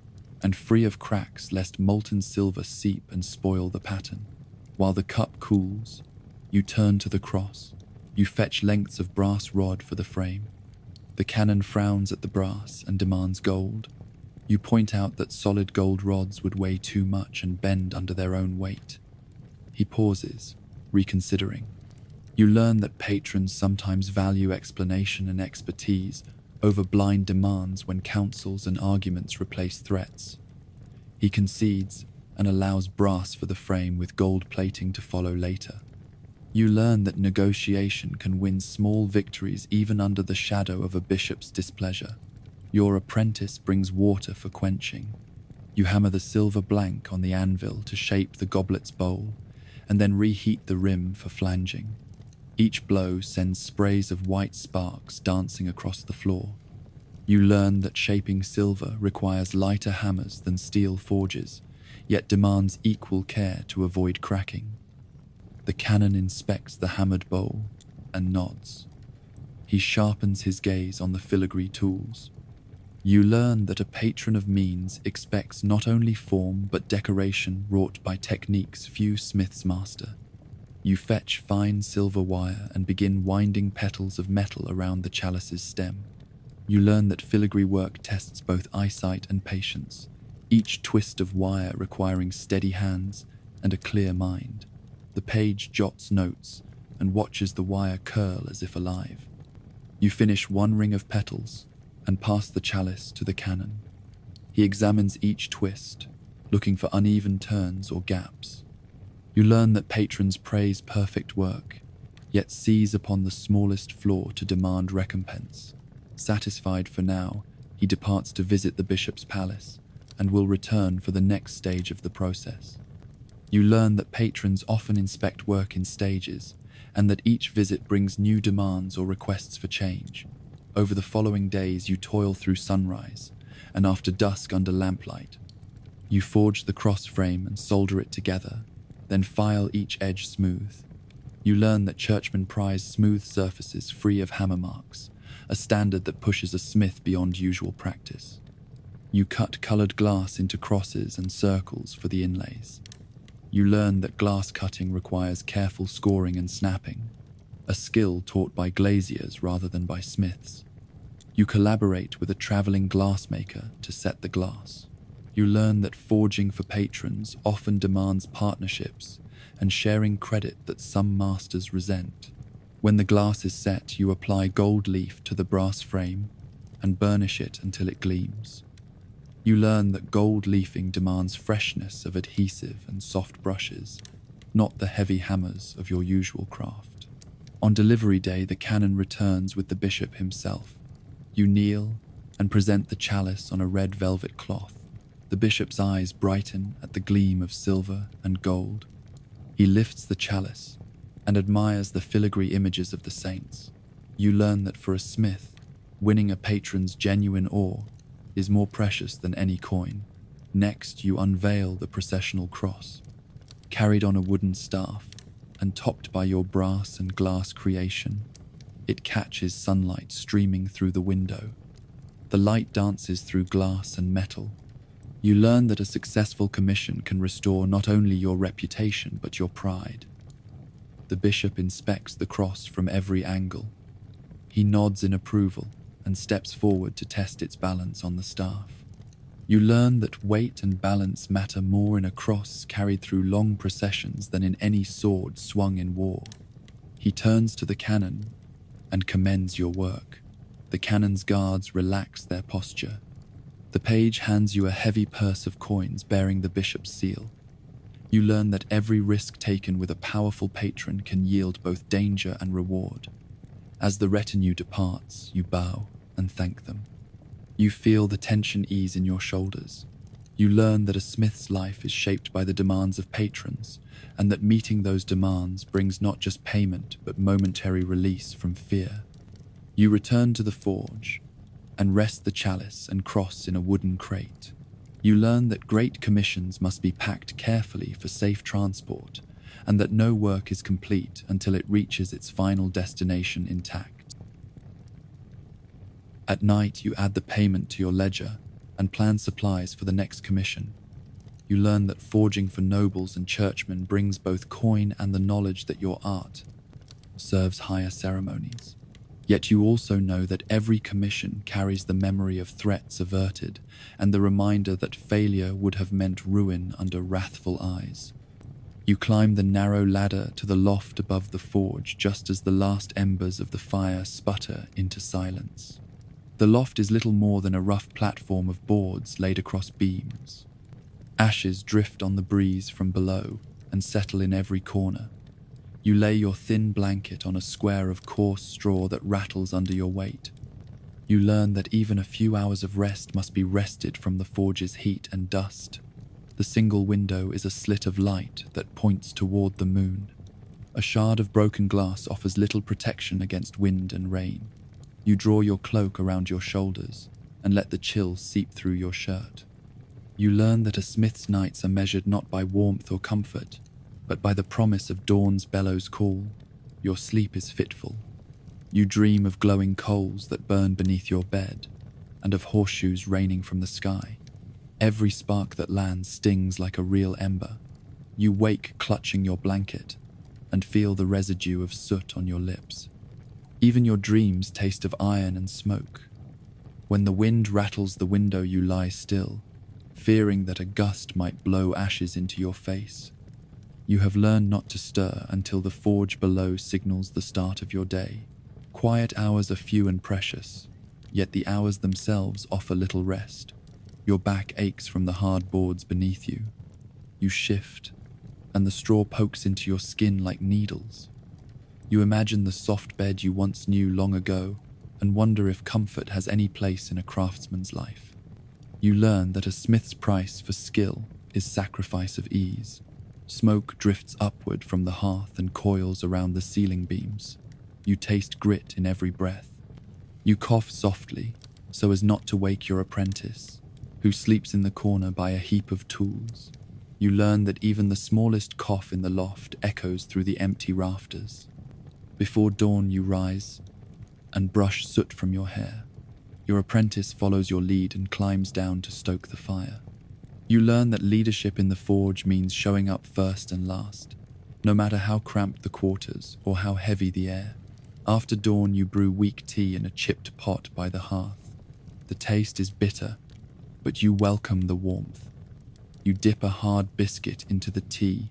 and free of cracks lest molten silver seep and spoil the pattern. While the cup cools, you turn to the cross. You fetch lengths of brass rod for the frame. The canon frowns at the brass and demands gold. You point out that solid gold rods would weigh too much and bend under their own weight. He pauses, reconsidering. You learn that patrons sometimes value explanation and expertise over blind demands when counsels and arguments replace threats. He concedes and allows brass for the frame with gold plating to follow later. You learn that negotiation can win small victories even under the shadow of a bishop's displeasure. Your apprentice brings water for quenching. You hammer the silver blank on the anvil to shape the goblet's bowl, and then reheat the rim for flanging. Each blow sends sprays of white sparks dancing across the floor. You learn that shaping silver requires lighter hammers than steel forges, yet demands equal care to avoid cracking. The canon inspects the hammered bowl and nods. He sharpens his gaze on the filigree tools. You learn that a patron of means expects not only form but decoration wrought by techniques few smiths master. You fetch fine silver wire and begin winding petals of metal around the chalice's stem. You learn that filigree work tests both eyesight and patience, each twist of wire requiring steady hands and a clear mind. The page jots notes and watches the wire curl as if alive. You finish one ring of petals and pass the chalice to the canon. He examines each twist, looking for uneven turns or gaps. You learn that patrons praise perfect work, yet seize upon the smallest flaw to demand recompense. Satisfied for now, he departs to visit the bishop's palace and will return for the next stage of the process. You learn that patrons often inspect work in stages, and that each visit brings new demands or requests for change. Over the following days, you toil through sunrise, and after dusk under lamplight, you forge the cross frame and solder it together, then file each edge smooth. You learn that churchmen prize smooth surfaces free of hammer marks, a standard that pushes a smith beyond usual practice. You cut colored glass into crosses and circles for the inlays. You learn that glass cutting requires careful scoring and snapping, a skill taught by glaziers rather than by smiths. You collaborate with a traveling glassmaker to set the glass. You learn that forging for patrons often demands partnerships and sharing credit that some masters resent. When the glass is set, you apply gold leaf to the brass frame and burnish it until it gleams. You learn that gold leafing demands freshness of adhesive and soft brushes, not the heavy hammers of your usual craft. On delivery day, the canon returns with the bishop himself. You kneel and present the chalice on a red velvet cloth. The bishop's eyes brighten at the gleam of silver and gold. He lifts the chalice and admires the filigree images of the saints. You learn that for a smith, winning a patron's genuine ore is more precious than any coin. Next, you unveil the processional cross, carried on a wooden staff and topped by your brass and glass creation. It catches sunlight streaming through the window. The light dances through glass and metal. You learn that a successful commission can restore not only your reputation but your pride. The bishop inspects the cross from every angle. He nods in approval and steps forward to test its balance on the staff. You learn that weight and balance matter more in a cross carried through long processions than in any sword swung in war. He turns to the canon and commends your work. The canon's guards relax their posture. The page hands you a heavy purse of coins bearing the bishop's seal. You learn that every risk taken with a powerful patron can yield both danger and reward. As the retinue departs, you bow and thank them. You feel the tension ease in your shoulders. You learn that a smith's life is shaped by the demands of patrons, and that meeting those demands brings not just payment but momentary release from fear. You return to the forge and rest the chalice and cross in a wooden crate. You learn that great commissions must be packed carefully for safe transport, and that no work is complete until it reaches its final destination intact. At night, you add the payment to your ledger and plan supplies for the next commission. You learn that forging for nobles and churchmen brings both coin and the knowledge that your art serves higher ceremonies. Yet you also know that every commission carries the memory of threats averted and the reminder that failure would have meant ruin under wrathful eyes. You climb the narrow ladder to the loft above the forge just as the last embers of the fire sputter into silence. The loft is little more than a rough platform of boards laid across beams. Ashes drift on the breeze from below and settle in every corner. You lay your thin blanket on a square of coarse straw that rattles under your weight. You learn that even a few hours of rest must be wrested from the forge's heat and dust. The single window is a slit of light that points toward the moon. A shard of broken glass offers little protection against wind and rain. You draw your cloak around your shoulders and let the chill seep through your shirt. You learn that a smith's nights are measured not by warmth or comfort, but by the promise of dawn's bellows call. Your sleep is fitful. You dream of glowing coals that burn beneath your bed, and of horseshoes raining from the sky. Every spark that lands stings like a real ember. You wake clutching your blanket, and feel the residue of soot on your lips. Even your dreams taste of iron and smoke. When the wind rattles the window, you lie still, fearing that a gust might blow ashes into your face. You have learned not to stir until the forge below signals the start of your day. Quiet hours are few and precious, yet the hours themselves offer little rest. Your back aches from the hard boards beneath you. You shift, and the straw pokes into your skin like needles. You imagine the soft bed you once knew long ago, and wonder if comfort has any place in a craftsman's life. You learn that a smith's price for skill is sacrifice of ease. Smoke drifts upward from the hearth and coils around the ceiling beams. You taste grit in every breath. You cough softly, so as not to wake your apprentice, who sleeps in the corner by a heap of tools. You learn that even the smallest cough in the loft echoes through the empty rafters. Before dawn, you rise and brush soot from your hair. Your apprentice follows your lead and climbs down to stoke the fire. You learn that leadership in the forge means showing up first and last, no matter how cramped the quarters or how heavy the air. After dawn, you brew weak tea in a chipped pot by the hearth. The taste is bitter, but you welcome the warmth. You dip a hard biscuit into the tea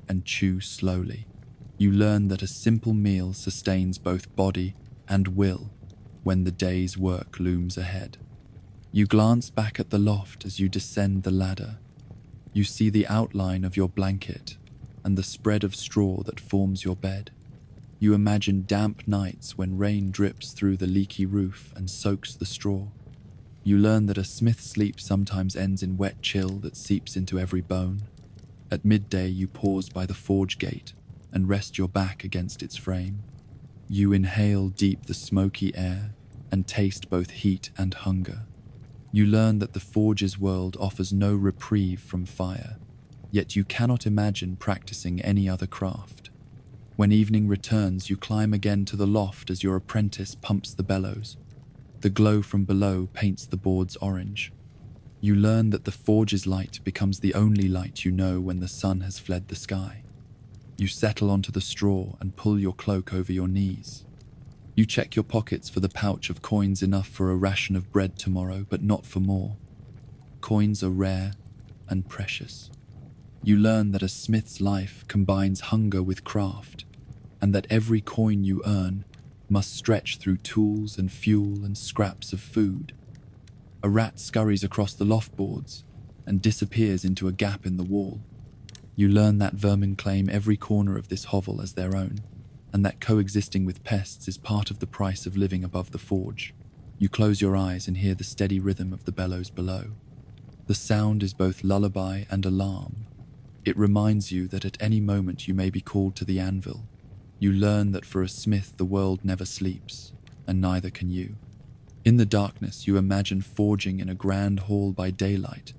and chew slowly. You learn that a simple meal sustains both body and will when the day's work looms ahead. You glance back at the loft as you descend the ladder. You see the outline of your blanket and the spread of straw that forms your bed. You imagine damp nights when rain drips through the leaky roof and soaks the straw. You learn that a smith's sleep sometimes ends in wet chill that seeps into every bone. At midday, you pause by the forge gate and rest your back against its frame. You inhale deep the smoky air and taste both heat and hunger. You learn that the forge's world offers no reprieve from fire, yet you cannot imagine practicing any other craft. When evening returns, you climb again to the loft as your apprentice pumps the bellows. The glow from below paints the boards orange. You learn that the forge's light becomes the only light you know when the sun has fled the sky. You settle onto the straw and pull your cloak over your knees. You check your pockets for the pouch of coins enough for a ration of bread tomorrow, but not for more. Coins are rare and precious. You learn that a smith's life combines hunger with craft, and that every coin you earn must stretch through tools and fuel and scraps of food. A rat scurries across the loft boards and disappears into a gap in the wall. You learn that vermin claim every corner of this hovel as their own, and that coexisting with pests is part of the price of living above the forge. You close your eyes and hear the steady rhythm of the bellows below. The sound is both lullaby and alarm. It reminds you that at any moment you may be called to the anvil. You learn that for a smith the world never sleeps, and neither can you. In the darkness, you imagine forging in a grand hall by daylight,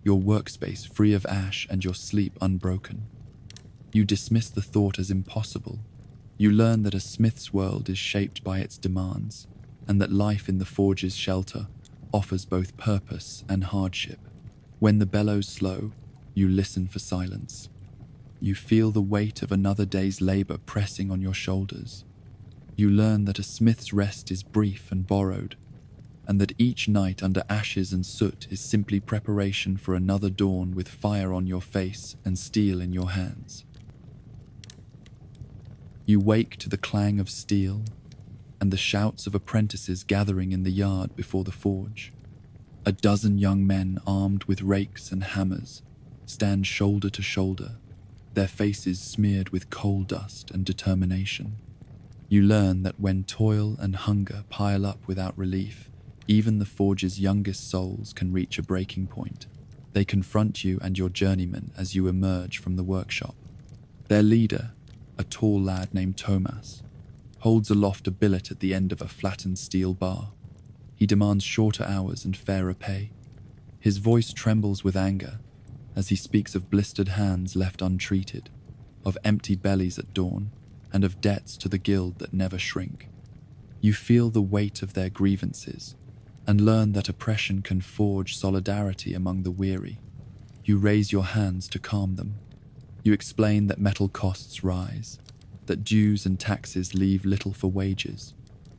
your workspace free of ash and your sleep unbroken. You dismiss the thought as impossible. You learn that a smith's world is shaped by its demands, and that life in the forge's shelter offers both purpose and hardship. When the bellows slow, you listen for silence. You feel the weight of another day's labor pressing on your shoulders. You learn that a smith's rest is brief and borrowed, and that each night under ashes and soot is simply preparation for another dawn with fire on your face and steel in your hands. You wake to the clang of steel and the shouts of apprentices gathering in the yard before the forge. A dozen young men armed with rakes and hammers stand shoulder to shoulder, their faces smeared with coal dust and determination. You learn that when toil and hunger pile up without relief, even the forge's youngest souls can reach a breaking point. They confront you and your journeyman as you emerge from the workshop. Their leader, a tall lad named Thomas, holds aloft a billet at the end of a flattened steel bar. He demands shorter hours and fairer pay. His voice trembles with anger as he speaks of blistered hands left untreated, of empty bellies at dawn, and of debts to the guild that never shrink. You feel the weight of their grievances and learn that oppression can forge solidarity among the weary. You raise your hands to calm them. You explain that metal costs rise, that dues and taxes leave little for wages,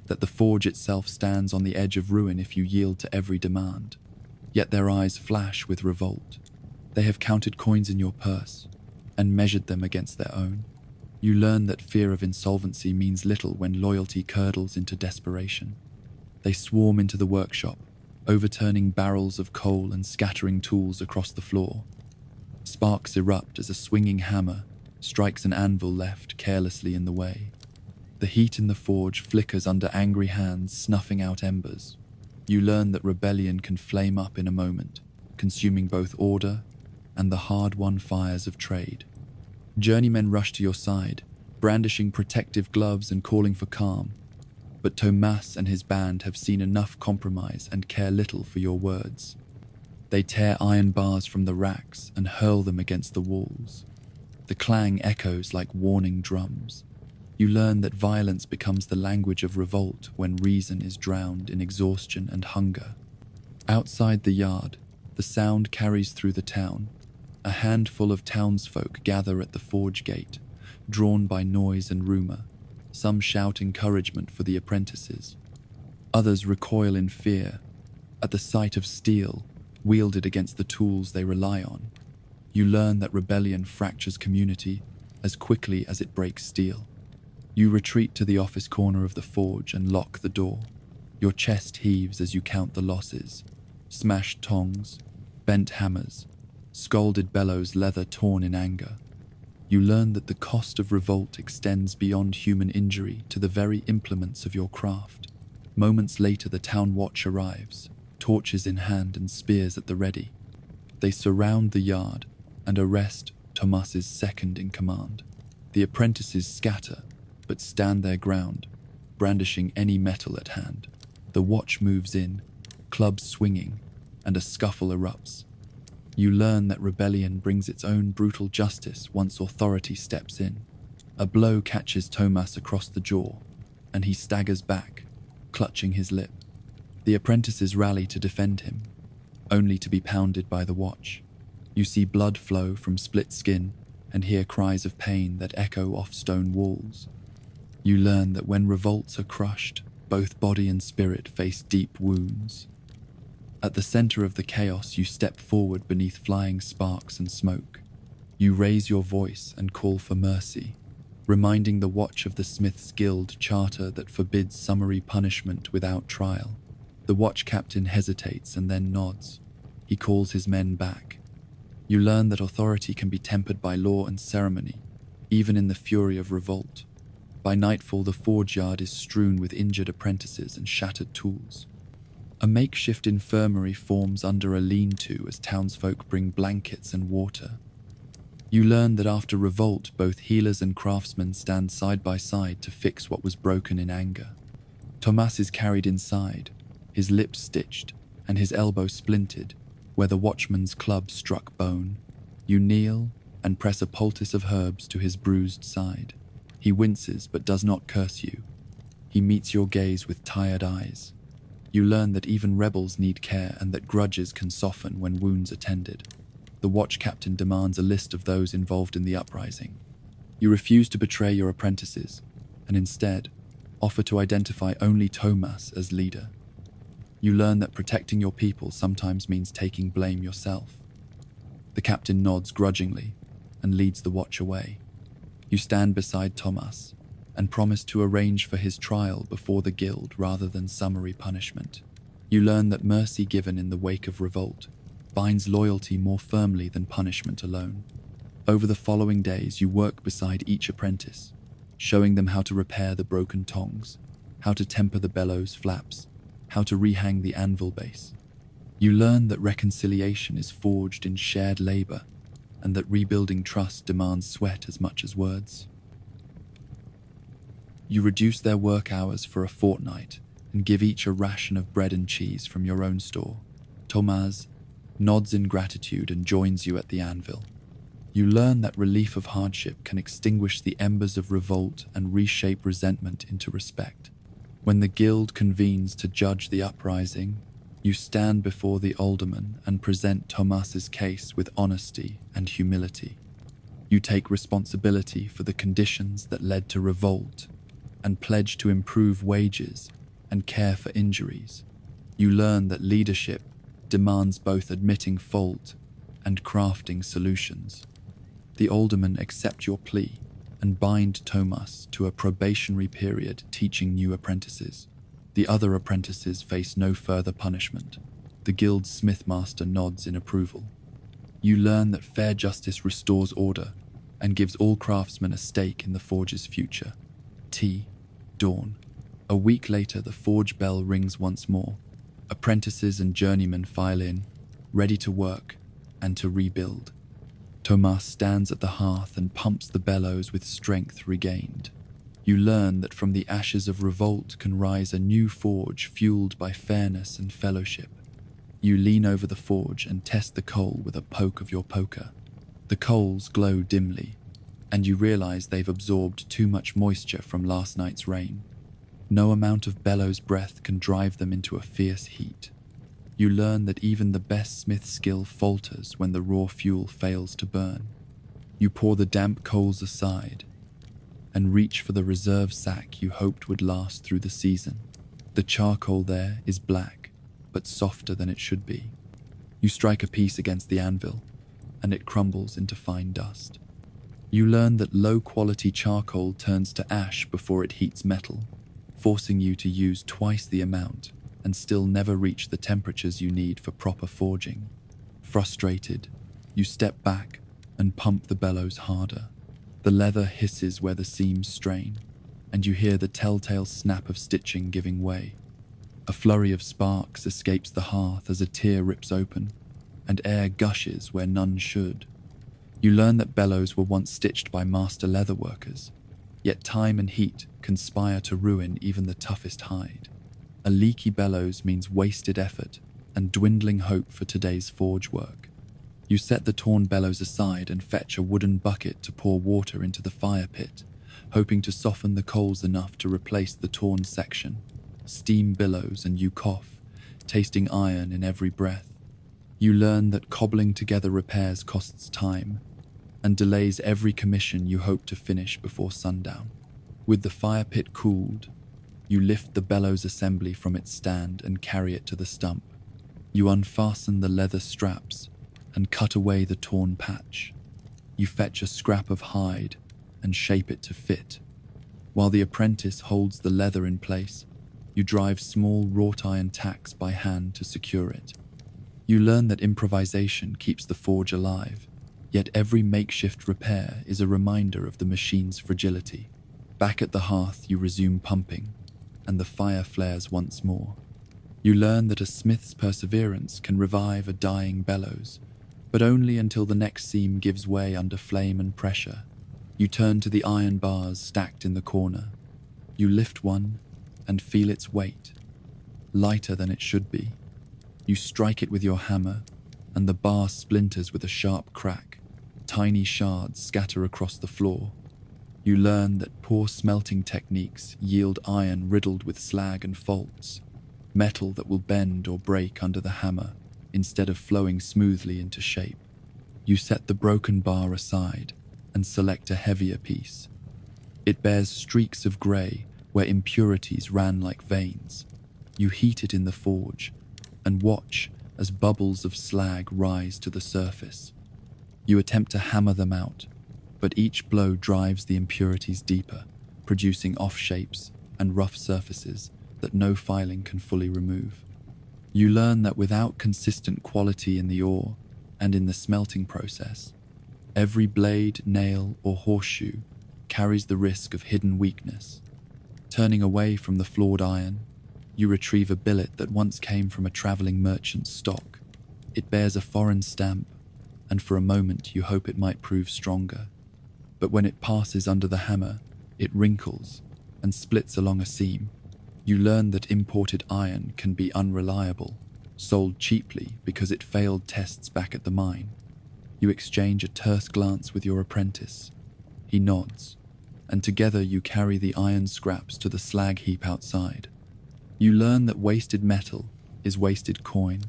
that the forge itself stands on the edge of ruin if you yield to every demand. Yet their eyes flash with revolt. They have counted coins in your purse and measured them against their own. You learn that fear of insolvency means little when loyalty curdles into desperation. They swarm into the workshop, overturning barrels of coal and scattering tools across the floor. Sparks erupt as a swinging hammer strikes an anvil left carelessly in the way. The heat in the forge flickers under angry hands snuffing out embers. You learn that rebellion can flame up in a moment, consuming both order and the hard-won fires of trade. Journeymen rush to your side, brandishing protective gloves and calling for calm. but Tomas and his band have seen enough compromise and care little for your words. They tear iron bars from the racks and hurl them against the walls. The clang echoes like warning drums. You learn that violence becomes the language of revolt when reason is drowned in exhaustion and hunger. Outside the yard, the sound carries through the town. A handful of townsfolk gather at the forge gate, drawn by noise and rumor. Some shout encouragement for the apprentices. Others recoil in fear at the sight of steel wielded against the tools they rely on. You learn that rebellion fractures community as quickly as it breaks steel. You retreat to the office corner of the forge and lock the door. Your chest heaves as you count the losses. Smashed tongs, bent hammers, scalded bellows, leather torn in anger. You learn that the cost of revolt extends beyond human injury to the very implements of your craft. Moments later, the town watch arrives, torches in hand and spears at the ready. They surround the yard and arrest Tomas's second in command. The apprentices scatter, but stand their ground, brandishing any metal at hand. The watch moves in, clubs swinging, and a scuffle erupts. You learn that rebellion brings its own brutal justice once authority steps in. A blow catches Tomas across the jaw, and he staggers back, clutching his lip. The apprentices rally to defend him, only to be pounded by the watch. You see blood flow from split skin and hear cries of pain that echo off stone walls. You learn that when revolts are crushed, both body and spirit face deep wounds. At the center of the chaos, you step forward beneath flying sparks and smoke. You raise your voice and call for mercy, reminding the watch of the Smith's Guild charter that forbids summary punishment without trial. The watch captain hesitates and then nods. He calls his men back. You learn that authority can be tempered by law and ceremony, even in the fury of revolt. By nightfall, the forge yard is strewn with injured apprentices and shattered tools. A makeshift infirmary forms under a lean-to as townsfolk bring blankets and water. You learn that after revolt, both healers and craftsmen stand side by side to fix what was broken in anger. Tomas is carried inside, his lips stitched and his elbow splintered, where the watchman's club struck bone. You kneel and press a poultice of herbs to his bruised side. He winces but does not curse you. He meets your gaze with tired eyes. You learn that even rebels need care and that grudges can soften when wounds are tended. The watch captain demands a list of those involved in the uprising. You refuse to betray your apprentices and instead offer to identify only Tomas as leader. You learn that protecting your people sometimes means taking blame yourself. The captain nods grudgingly and leads the watch away. You stand beside Tomas and promise to arrange for his trial before the guild rather than summary punishment. You learn that mercy given in the wake of revolt binds loyalty more firmly than punishment alone. Over the following days, you work beside each apprentice, showing them how to repair the broken tongs, how to temper the bellows flaps, how to rehang the anvil base. You learn that reconciliation is forged in shared labor and that rebuilding trust demands sweat as much as words. You reduce their work hours for a fortnight and give each a ration of bread and cheese from your own store. Tomas nods in gratitude and joins you at the anvil. You learn that relief of hardship can extinguish the embers of revolt and reshape resentment into respect. When the guild convenes to judge the uprising, you stand before the alderman and present Tomas's case with honesty and humility. You take responsibility for the conditions that led to revolt and pledge to improve wages and care for injuries. You learn that leadership demands both admitting fault and crafting solutions. The aldermen accept your plea and bind Tomas to a probationary period teaching new apprentices. The other apprentices face no further punishment. The guild's smithmaster nods in approval. You learn that fair justice restores order and gives all craftsmen a stake in the forge's future. Dawn. A week later, the forge bell rings once more. Apprentices and journeymen file in, ready to work and to rebuild. Tomas stands at the hearth and pumps the bellows with strength regained. You learn that from the ashes of revolt can rise a new forge fueled by fairness and fellowship. You lean over the forge and test the coal with a poke of your poker. The coals glow dimly, and you realize they've absorbed too much moisture from last night's rain. No amount of bellows breath can drive them into a fierce heat. You learn that even the best smith skill falters when the raw fuel fails to burn. You pour the damp coals aside and reach for the reserve sack you hoped would last through the season. The charcoal there is black, but softer than it should be. You strike a piece against the anvil, and it crumbles into fine dust. You learn that low-quality charcoal turns to ash before it heats metal, forcing you to use twice the amount and still never reach the temperatures you need for proper forging. Frustrated, you step back and pump the bellows harder. The leather hisses where the seams strain, and you hear the telltale snap of stitching giving way. A flurry of sparks escapes the hearth as a tear rips open, and air gushes where none should. You learn that bellows were once stitched by master leatherworkers, yet time and heat conspire to ruin even the toughest hide. A leaky bellows means wasted effort and dwindling hope for today's forge work. You set the torn bellows aside and fetch a wooden bucket to pour water into the fire pit, hoping to soften the coals enough to replace the torn section. Steam billows and you cough, tasting iron in every breath. You learn that cobbling together repairs costs time and delays every commission you hope to finish before sundown. With the fire pit cooled, you lift the bellows assembly from its stand and carry it to the stump. You unfasten the leather straps and cut away the torn patch. You fetch a scrap of hide and shape it to fit. While the apprentice holds the leather in place, you drive small wrought iron tacks by hand to secure it. You learn that improvisation keeps the forge alive, yet every makeshift repair is a reminder of the machine's fragility. Back at the hearth, you resume pumping, and the fire flares once more. You learn that a smith's perseverance can revive a dying bellows, but only until the next seam gives way under flame and pressure. You turn to the iron bars stacked in the corner. You lift one and feel its weight, lighter than it should be. You strike it with your hammer, and the bar splinters with a sharp crack. Tiny shards scatter across the floor. You learn that poor smelting techniques yield iron riddled with slag and faults, metal that will bend or break under the hammer instead of flowing smoothly into shape. You set the broken bar aside and select a heavier piece. It bears streaks of grey where impurities ran like veins. You heat it in the forge and watch as bubbles of slag rise to the surface. You attempt to hammer them out, but each blow drives the impurities deeper, producing off shapes and rough surfaces that no filing can fully remove. You learn that without consistent quality in the ore and in the smelting process, every blade, nail, or horseshoe carries the risk of hidden weakness. Turning away from the flawed iron, you retrieve a billet that once came from a traveling merchant's stock. It bears a foreign stamp, and for a moment you hope it might prove stronger. But when it passes under the hammer, it wrinkles and splits along a seam. You learn that imported iron can be unreliable, sold cheaply because it failed tests back at the mine. You exchange a terse glance with your apprentice. He nods, and together you carry the iron scraps to the slag heap outside. You learn that wasted metal is wasted coin,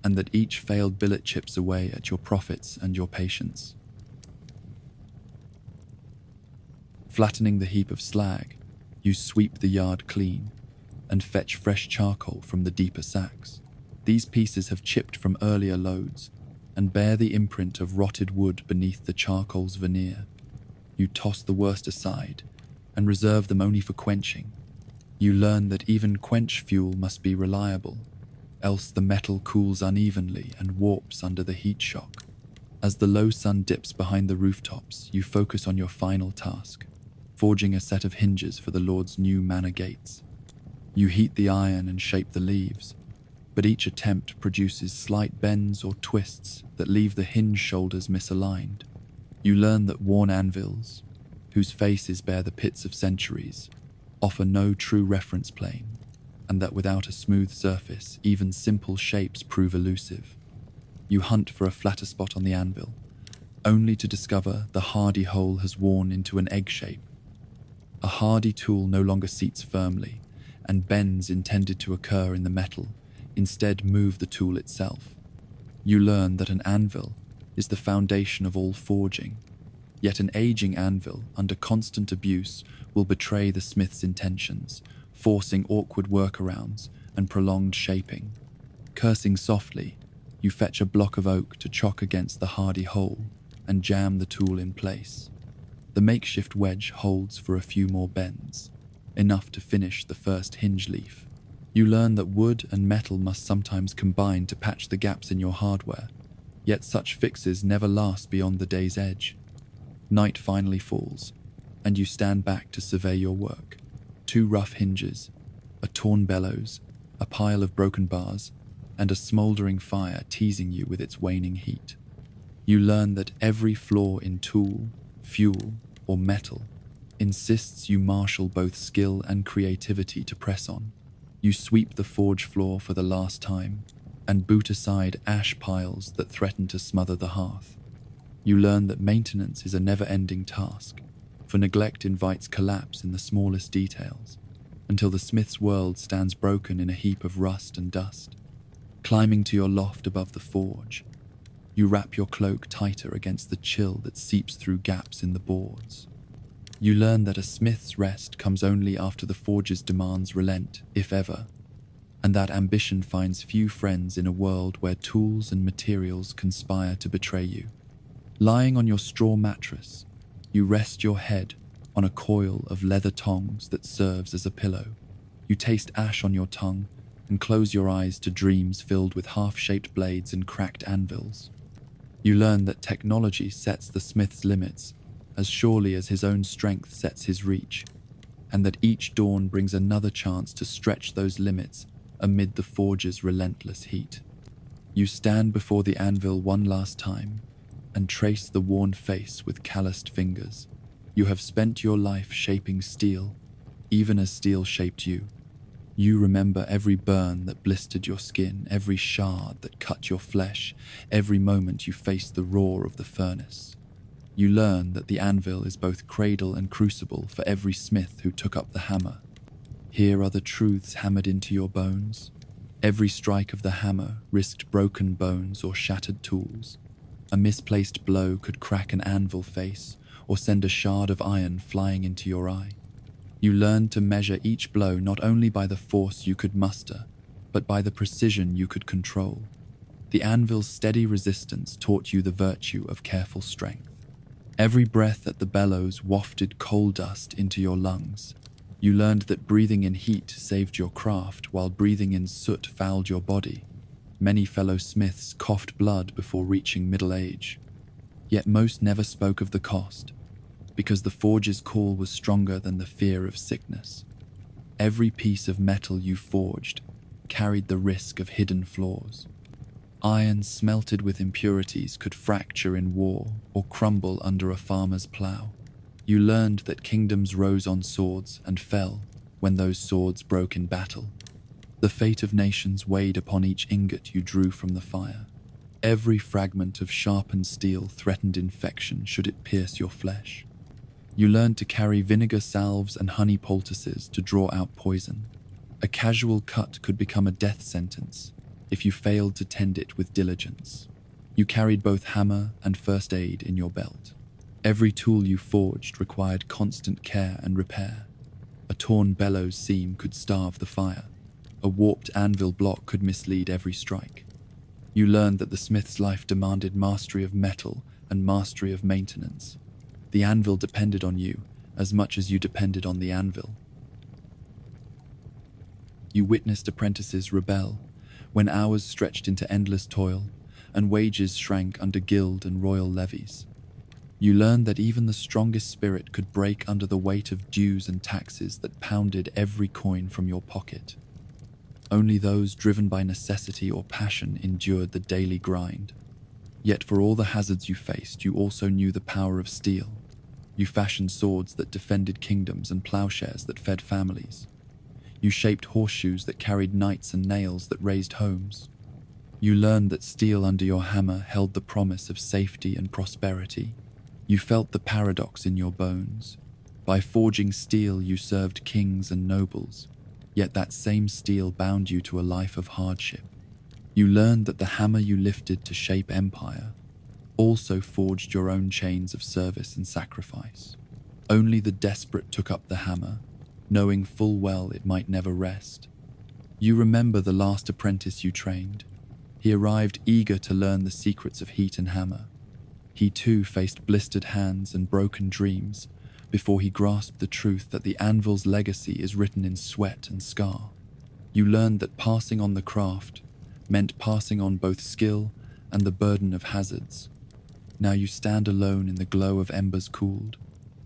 and that each failed billet chips away at your profits and your patience. Flattening the heap of slag, you sweep the yard clean and fetch fresh charcoal from the deeper sacks. These pieces have chipped from earlier loads and bear the imprint of rotted wood beneath the charcoal's veneer. You toss the worst aside and reserve them only for quenching. You learn that even quench fuel must be reliable, else the metal cools unevenly and warps under the heat shock. As the low sun dips behind the rooftops, you focus on your final task, forging a set of hinges for the Lord's new manor gates. You heat the iron and shape the leaves, but each attempt produces slight bends or twists that leave the hinge shoulders misaligned. You learn that worn anvils, whose faces bear the pits of centuries, offer no true reference plane, and that without a smooth surface, even simple shapes prove elusive. You hunt for a flatter spot on the anvil, only to discover the hardy hole has worn into an egg shape. A hardy tool no longer seats firmly, and bends intended to occur in the metal instead move the tool itself. You learn that an anvil is the foundation of all forging, yet an aging anvil under constant abuse will betray the smith's intentions, forcing awkward workarounds and prolonged shaping. Cursing softly, you fetch a block of oak to chock against the hardy hole and jam the tool in place. The makeshift wedge holds for a few more bends, enough to finish the first hinge leaf. You learn that wood and metal must sometimes combine to patch the gaps in your hardware, yet such fixes never last beyond the day's edge. Night finally falls, and you stand back to survey your work. 2 rough hinges, a torn bellows, a pile of broken bars, and a smouldering fire teasing you with its waning heat. You learn that every flaw in tool, fuel, or metal insists you marshal both skill and creativity to press on. You sweep the forge floor for the last time and boot aside ash piles that threaten to smother the hearth. You learn that maintenance is a never-ending task, for neglect invites collapse in the smallest details, until the smith's world stands broken in a heap of rust and dust. Climbing to your loft above the forge, you wrap your cloak tighter against the chill that seeps through gaps in the boards. You learn that a smith's rest comes only after the forge's demands relent, if ever, and that ambition finds few friends in a world where tools and materials conspire to betray you. Lying on your straw mattress, you rest your head on a coil of leather tongs that serves as a pillow. You taste ash on your tongue and close your eyes to dreams filled with half-shaped blades and cracked anvils. You learn that technology sets the smith's limits as surely as his own strength sets his reach, and that each dawn brings another chance to stretch those limits amid the forge's relentless heat. You stand before the anvil one last time and trace the worn face with calloused fingers. You have spent your life shaping steel, even as steel shaped you. You remember every burn that blistered your skin, every shard that cut your flesh, every moment you faced the roar of the furnace. You learn that the anvil is both cradle and crucible for every smith who took up the hammer. Here are the truths hammered into your bones. Every strike of the hammer risked broken bones or shattered tools. A misplaced blow could crack an anvil face or send a shard of iron flying into your eye. You learned to measure each blow not only by the force you could muster, but by the precision you could control. The anvil's steady resistance taught you the virtue of careful strength. Every breath at the bellows wafted coal dust into your lungs. You learned that breathing in heat saved your craft, while breathing in soot fouled your body. Many fellow smiths coughed blood before reaching middle age. Yet most never spoke of the cost, because the forge's call was stronger than the fear of sickness. Every piece of metal you forged carried the risk of hidden flaws. Iron smelted with impurities could fracture in war or crumble under a farmer's plough. You learned that kingdoms rose on swords and fell when those swords broke in battle. The fate of nations weighed upon each ingot you drew from the fire. Every fragment of sharpened steel threatened infection should it pierce your flesh. You learned to carry vinegar salves and honey poultices to draw out poison. A casual cut could become a death sentence if you failed to tend it with diligence. You carried both hammer and first aid in your belt. Every tool you forged required constant care and repair. A torn bellows seam could starve the fire. A warped anvil block could mislead every strike. You learned that the smith's life demanded mastery of metal and mastery of maintenance. The anvil depended on you as much as you depended on the anvil. You witnessed apprentices rebel when hours stretched into endless toil and wages shrank under guild and royal levies. You learned that even the strongest spirit could break under the weight of dues and taxes that pounded every coin from your pocket. Only those driven by necessity or passion endured the daily grind. Yet for all the hazards you faced, you also knew the power of steel. You fashioned swords that defended kingdoms and plowshares that fed families. You shaped horseshoes that carried knights and nails that raised homes. You learned that steel under your hammer held the promise of safety and prosperity. You felt the paradox in your bones. By forging steel, you served kings and nobles, yet that same steel bound you to a life of hardship. You learned that the hammer you lifted to shape empire also forged your own chains of service and sacrifice. Only the desperate took up the hammer, knowing full well it might never rest. You remember the last apprentice you trained. He arrived eager to learn the secrets of heat and hammer. He too faced blistered hands and broken dreams before he grasped the truth that the anvil's legacy is written in sweat and scar. You learned that passing on the craft meant passing on both skill and the burden of hazards. Now you stand alone in the glow of embers cooled,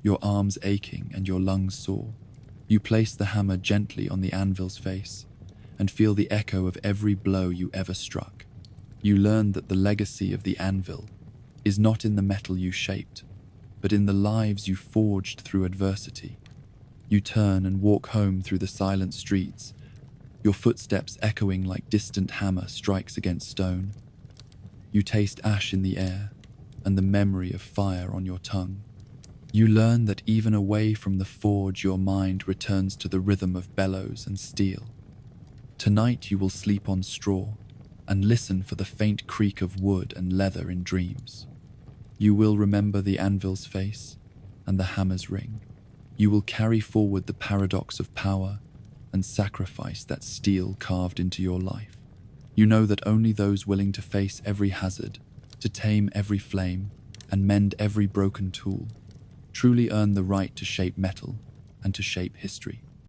your arms aching and your lungs sore. You place the hammer gently on the anvil's face and feel the echo of every blow you ever struck. You learn that the legacy of the anvil is not in the metal you shaped, but in the lives you forged through adversity. You turn and walk home through the silent streets, your footsteps echoing like distant hammer strikes against stone. You taste ash in the air and the memory of fire on your tongue. You learn that even away from the forge, your mind returns to the rhythm of bellows and steel. Tonight you will sleep on straw and listen for the faint creak of wood and leather in dreams. You will remember the anvil's face and the hammer's ring. You will carry forward the paradox of power and sacrifice that steel carved into your life. You know that only those willing to face every hazard, to tame every flame, and mend every broken tool, truly earn the right to shape metal and to shape history.